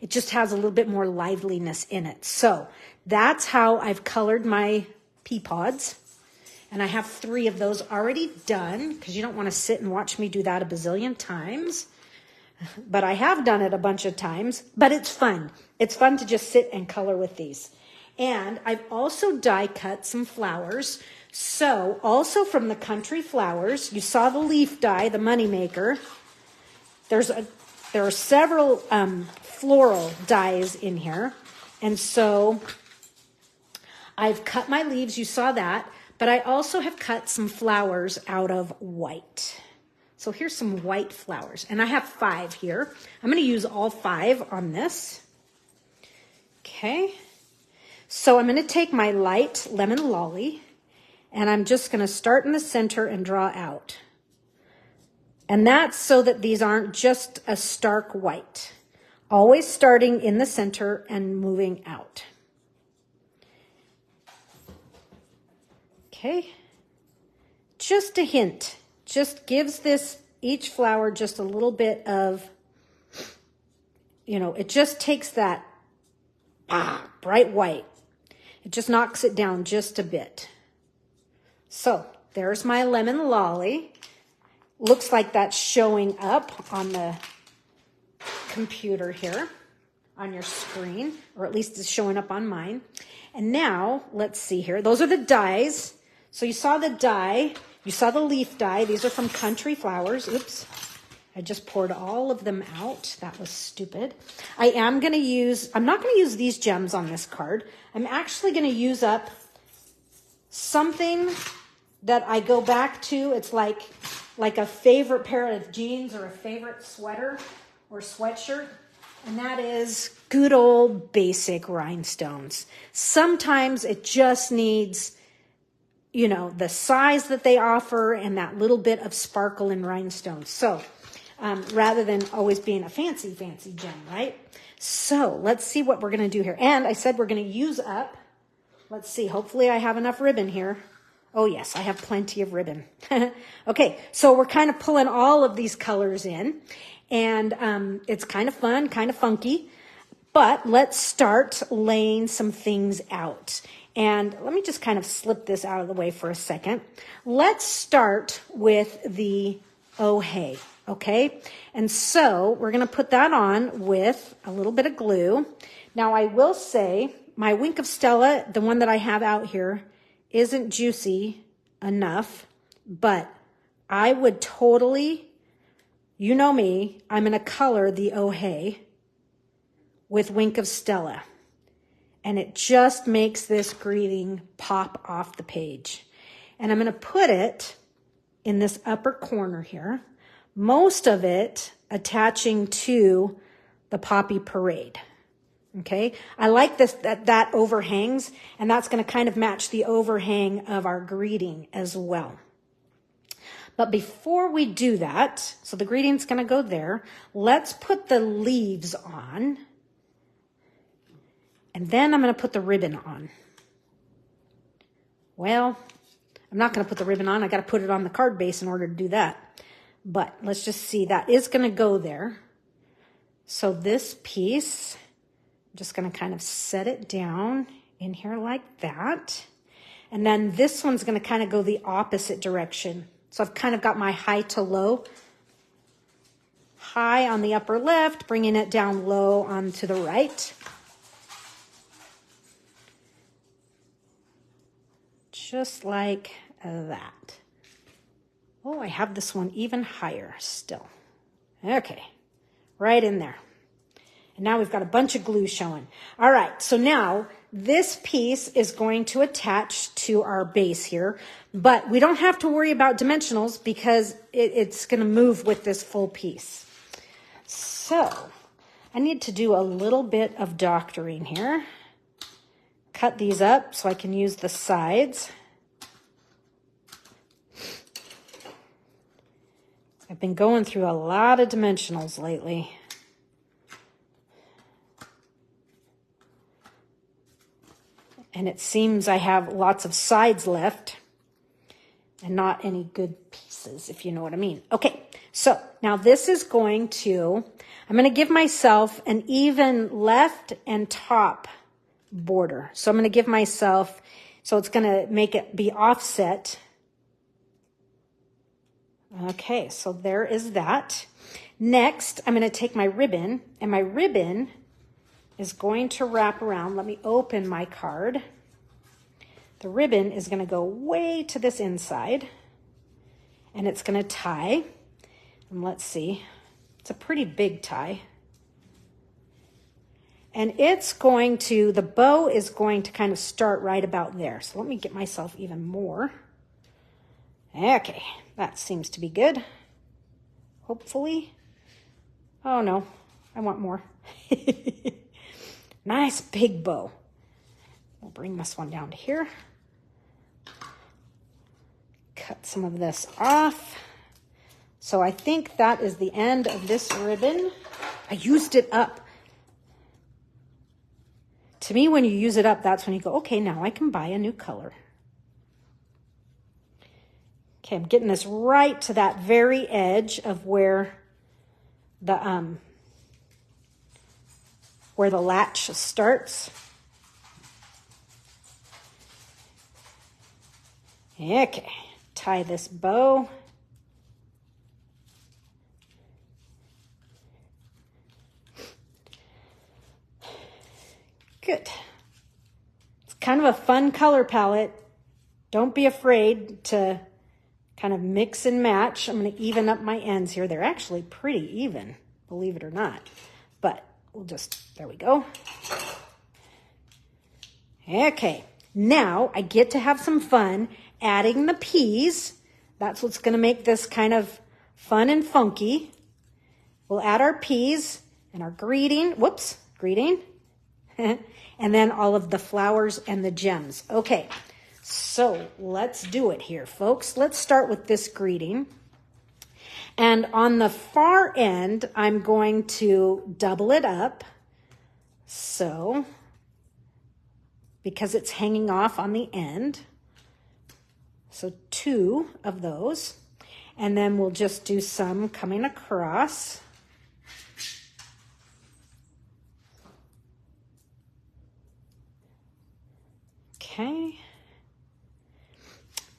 it just has a little bit more liveliness in it. So that's how I've colored my pea pods. And I have 3 of those already done, because you don't want to sit and watch me do that a bazillion times. but I have done it a bunch of times, but it's fun. It's fun to just sit and color with these. And I've also die cut some flowers. So also from the Country Flowers, you saw the leaf die, the money maker. There are several floral dies in here. And so I've cut my leaves, you saw that, but I also have cut some flowers out of white. So here's some white flowers, and I have 5 here. I'm going to use all 5 on this. Okay. So I'm going to take my light lemon lolly, and I'm just going to start in the center and draw out. And that's so that these aren't just a stark white. Always starting in the center and moving out. Okay. Just a hint. Just gives each flower just a little bit of, it just takes that bright white. It just knocks it down just a bit. So there's my lemon lolly. Looks like that's showing up on the computer here on your screen, or at least it's showing up on mine. And now let's see here. Those are the dies. So you saw the die. You saw the leaf die. These are from Country Flowers. Oops. I just poured all of them out. That was stupid. I'm not going to use these gems on this card. I'm actually going to use up something that I go back to. It's like a favorite pair of jeans or a favorite sweater or sweatshirt. And that is good old basic rhinestones. Sometimes it just needs, the size that they offer and that little bit of sparkle in rhinestones. So rather than always being a fancy gem, right? So let's see what we're going to do here. And I said we're going to use up, let's see, hopefully I have enough ribbon here. Oh yes, I have plenty of ribbon. Okay, so we're kind of pulling all of these colors in, and it's kind of fun, kind of funky, but let's start laying some things out. And let me just kind of slip this out of the way for a second. Let's start with the Oh Hey, okay? And so we're going to put that on with a little bit of glue. Now I will say my Wink of Stella, the one that I have out here, isn't juicy enough, but I would totally, you know me, I'm going to color the Oh Hey with Wink of Stella. And it just makes this greeting pop off the page. And I'm going to put it in this upper corner here, most of it attaching to the Poppy Parade. Okay, I like this, that overhangs, and that's going to kind of match the overhang of our greeting as well. But before we do that, so the greeting's going to go there, let's put the leaves on. And then I'm going to put the ribbon on. Well, I'm not going to put the ribbon on. I got to put it on the card base in order to do that. But let's just see. That is going to go there. So this piece, I'm just going to kind of set it down in here like that. And then this one's going to kind of go the opposite direction. So I've kind of got my high to low. High on the upper left, bringing it down low onto the right. Just like that. Oh, I have this one even higher still. Okay, right in there. And now we've got a bunch of glue showing. All right, so now this piece is going to attach to our base here, but we don't have to worry about dimensionals because it's going to move with this full piece. So I need to do a little bit of doctoring here. Cut these up so I can use the sides. I've been going through a lot of dimensionals lately. And it seems I have lots of sides left and not any good pieces, if you know what I mean. Okay, so now this is I'm going to give myself an even left and top border. So I'm going to give myself, so it's going to make it be offset. Okay, so there is that. Next, I'm going to take my ribbon, and my ribbon is going to wrap around. Let me open my card. The ribbon is going to go way to this inside, and it's going to tie. And let's see, it's a pretty big tie. And it's going to, the bow is going to kind of start right about there. So let me get myself even more. Okay, that seems to be good. Hopefully. Oh no, I want more. Nice big bow. We'll bring this one down to here. Cut some of this off. So I think that is the end of this ribbon. I used it up. To me, when you use it up, that's when you go, okay, now I can buy a new color. Okay, I'm getting this right to that very edge of where the latch starts. Okay, tie this bow. Good. It's kind of a fun color palette. Don't be afraid to kind of mix and match. I'm going to even up my ends here. They're actually pretty even, believe it or not. But we'll just, there we go. Okay, now I get to have some fun adding the peas. That's what's going to make this kind of fun and funky. We'll add our peas and our greeting. And then all of the flowers and the gems. Okay, so let's do it here, folks. Let's start with this greeting. And on the far end, I'm going to double it up. So, because it's hanging off on the end. So 2 of those. And then we'll just do some coming across. Okay,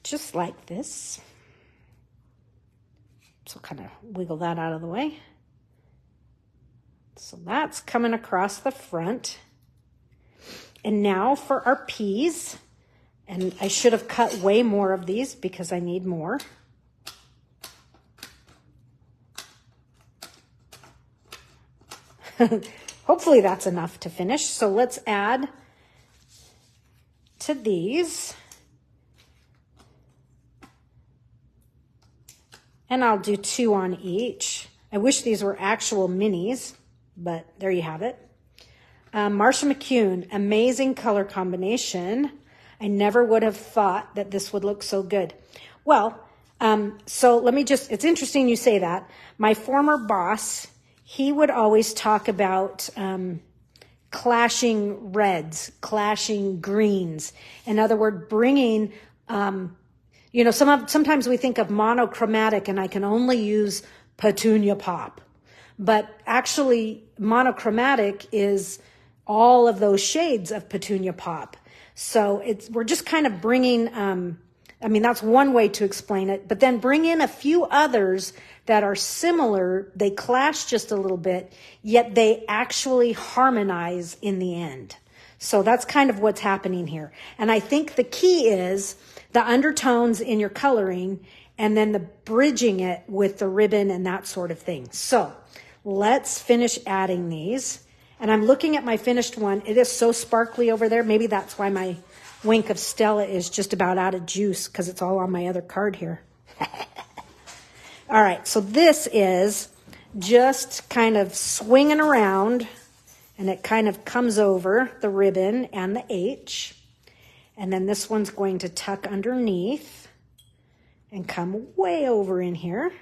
just like this. So kind of wiggle that out of the way. So that's coming across the front. And now for our peas. And I should have cut way more of these because I need more. Hopefully that's enough to finish. So let's add to these. And I'll do 2 on each. I wish these were actual minis, but there you have it. Marsha McCune, amazing color combination. I never would have thought that this would look so good. Well, so let me just, it's interesting you say that. My former boss, he would always talk about clashing reds, clashing greens. In other words, bringing, sometimes we think of monochromatic and I can only use Petunia Pop. But actually, monochromatic is all of those shades of Petunia Pop. So we're just kind of bringing, that's one way to explain it, but then bring in a few others that are similar. They clash just a little bit, yet they actually harmonize in the end. So that's kind of what's happening here. And I think the key is the undertones in your coloring and then the bridging it with the ribbon and that sort of thing. So let's finish adding these. And I'm looking at my finished one. It is so sparkly over there. Maybe that's why my Wink of Stella is just about out of juice because it's all on my other card here. All right, so this is just kind of swinging around and it kind of comes over the ribbon and the H. And then this one's going to tuck underneath and come way over in here.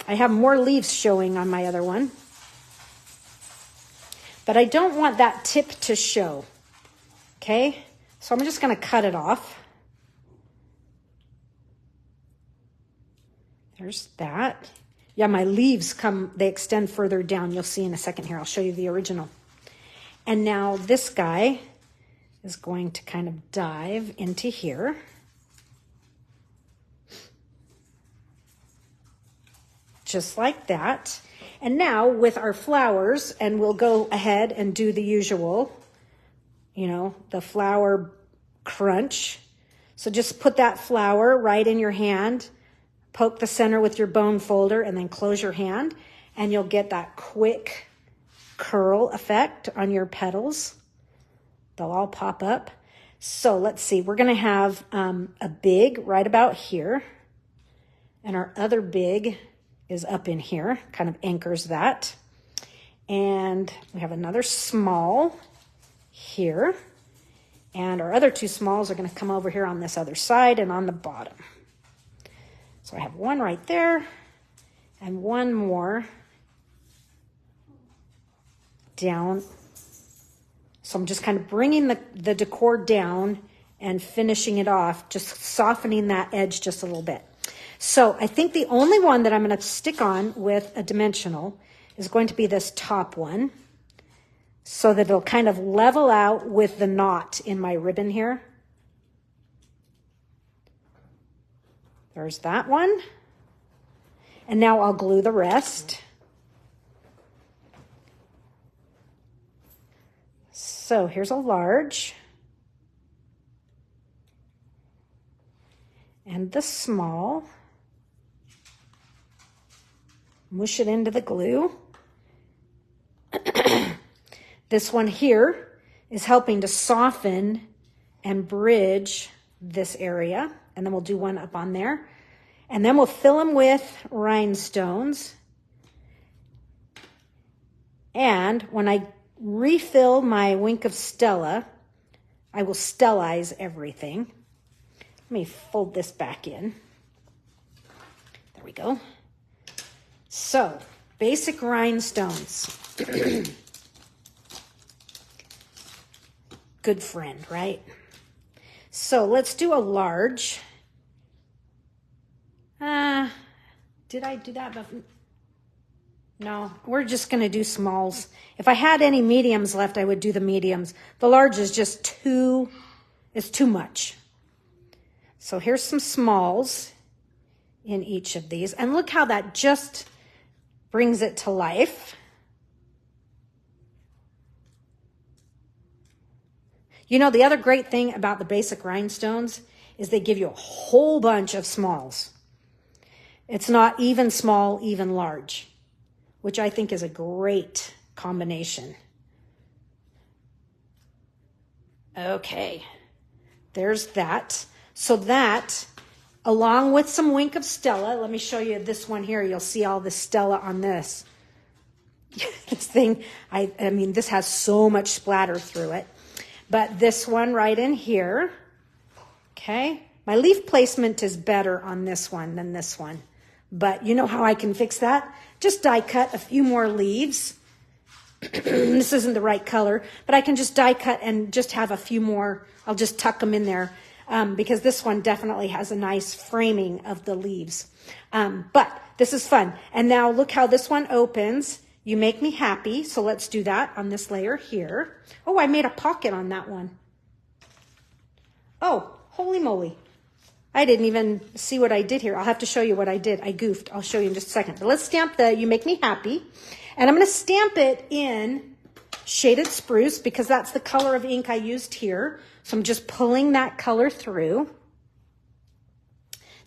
I have more leaves showing on my other one. But I don't want that tip to show. Okay? So I'm just going to cut it off. There's that. Yeah, my leaves they extend further down. You'll see in a second here. I'll show you the original. And now this guy, is going to kind of dive into here. Just like that. And now with our flowers, and we'll go ahead and do the usual, you know, the flower crunch. So just put that flower right in your hand, poke the center with your bone folder, and then close your hand, and you'll get that quick curl effect on your petals. They'll all pop up. So let's see, we're gonna have a big right about here, and our other big is up in here, kind of anchors that. And we have another small here. And our other two smalls are gonna come over here on this other side and on the bottom. So I have one right there and one more down. So I'm just kind of bringing the decor down and finishing it off, just softening that edge just a little bit. So I think the only one that I'm going to stick on with a dimensional is going to be this top one, so that it'll kind of level out with the knot in my ribbon here. There's that one. And now I'll glue the rest. So here's a large. And the small. Mush it into the glue. This one here is helping to soften and bridge this area. And then we'll do one up on there. And then we'll fill them with rhinestones. And when I refill my Wink of Stella, I will stellize everything. Let me fold this back in. There we go. So, basic rhinestones. Good friend, right? So let's do a large. Did I do that? No, we're just going to do smalls. If I had any mediums left, I would do the mediums. The large is just it's too much. So here's some smalls in each of these. And look how that just brings it to life. You know, the other great thing about the basic rhinestones is they give you a whole bunch of smalls. It's not even small, even large, which I think is a great combination. Okay, there's that. So that, along with some Wink of Stella, let me show you this one here. You'll see all the Stella on this. This thing, I mean, this has so much splatter through it. But this one right in here, okay? My leaf placement is better on this one than this one. But you know how I can fix that? Just die cut a few more leaves. This isn't the right color, but I can just die cut and just have a few more. I'll just tuck them in there because this one definitely has a nice framing of the leaves. But this is fun. And now look how this one opens. You make me happy. So let's do that on this layer here. Oh, I made a pocket on that one. Oh, holy moly. I didn't even see what I did here. I'll have to show you what I did. I goofed. I'll show you in just a second. But let's stamp the You Make Me Happy. And I'm going to stamp it in Shaded Spruce because that's the color of ink I used here. So I'm just pulling that color through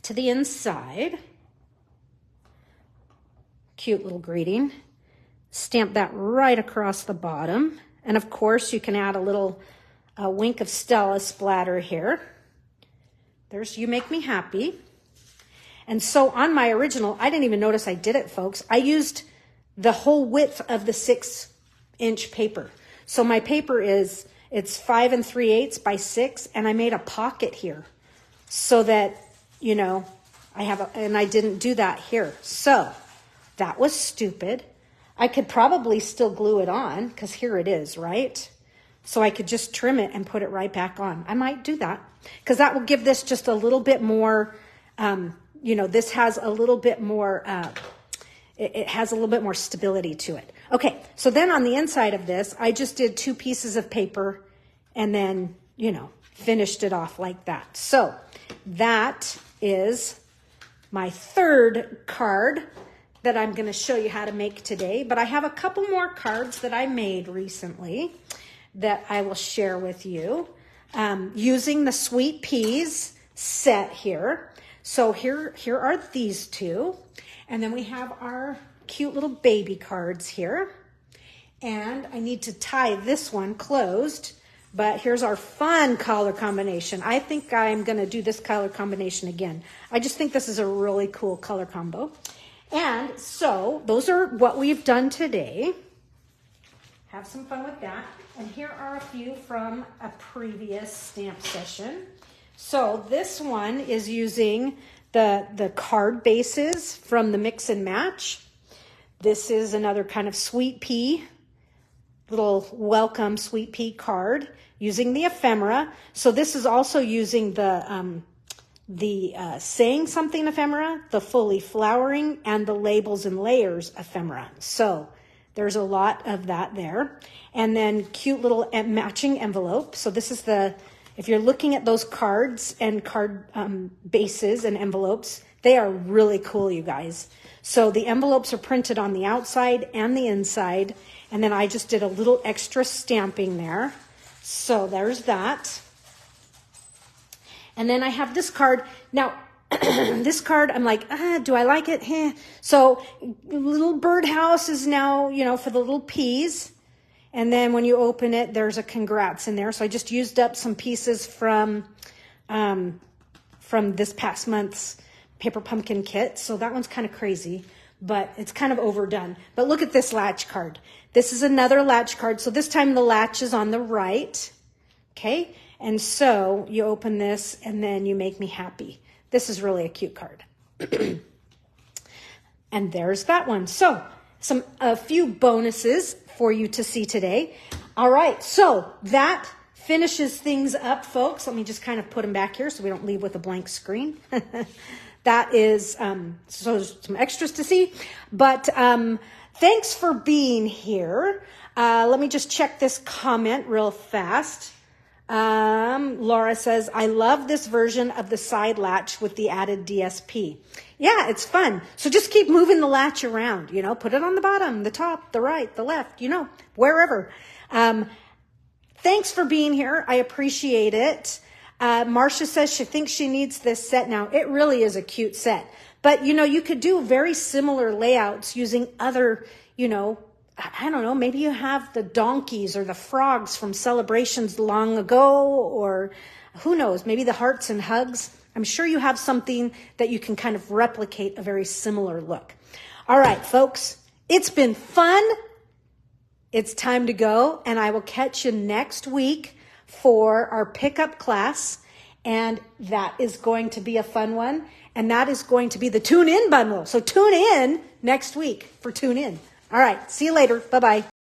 to the inside. Cute little greeting. Stamp that right across the bottom. And of course, you can add a little Wink of Stella splatter here. There's You Make Me Happy. And so on my original, I didn't even notice I did it, folks. I used the whole width of the 6-inch paper. So my paper it's 5 3/8 by 6, and I made a pocket here so that, you know, and I didn't do that here. So that was stupid. I could probably still glue it on because here it is, right? So I could just trim it and put it right back on. I might do that because that will give this just a little bit more, you know, this has a little bit more, it has a little bit more stability to it. Okay, so then on the inside of this, I just did 2 pieces of paper and then finished it off like that. So that is my third card that I'm going to show you how to make today. But I have a couple more cards that I made recently that I will share with you using the Sweet Peas set here. So here are these two. And then we have our cute little baby cards here. And I need to tie this one closed. But here's our fun color combination. I think I'm going to do this color combination again. I just think this is a really cool color combo. And so those are what we've done today. Have some fun with that. And here are a few from a previous stamp session. So this one is using the card bases from the Mix and Match. This is another kind of sweet pea, little welcome sweet pea card using the ephemera. So this is also using the saying something ephemera, the fully flowering, and the labels and layers ephemera. So there's a lot of that there. And then cute little matching envelope. So this is if you're looking at those cards and card bases and envelopes, they are really cool, you guys. So the envelopes are printed on the outside and the inside. And then I just did a little extra stamping there. So there's that. And then I have this card. Now, this card, I'm like, do I like it? So little birdhouse is now, for the little peas. And then when you open it, there's a congrats in there. So I just used up some pieces from this past month's Paper Pumpkin kit. So that one's kind of crazy, but it's kind of overdone. But look at this latch card. This is another latch card. So this time the latch is on the right. Okay. And so you open this and then you make me happy. This is really a cute card. And there's that one. So a few bonuses for you to see today. All right. So that finishes things up, folks. Let me just kind of put them back here so we don't leave with a blank screen. That is, so some extras to see. But thanks for being here. Let me just check this comment real fast. Laura says, I love this version of the side latch with the added DSP. Yeah, it's fun. So just keep moving the latch around, put it on the bottom, the top, the right, the left, wherever. Thanks for being here. I appreciate it. Marcia says she thinks she needs this set now. It really is a cute set. But, you could do very similar layouts using other, I don't know, maybe you have the donkeys or the frogs from celebrations long ago, or who knows, maybe the hearts and hugs. I'm sure you have something that you can kind of replicate a very similar look. All right, folks, it's been fun. It's time to go, and I will catch you next week for our pickup class, and that is going to be a fun one, and that is going to be the Tune In bundle. So tune in next week for Tune In. All right. See you later. Bye-bye.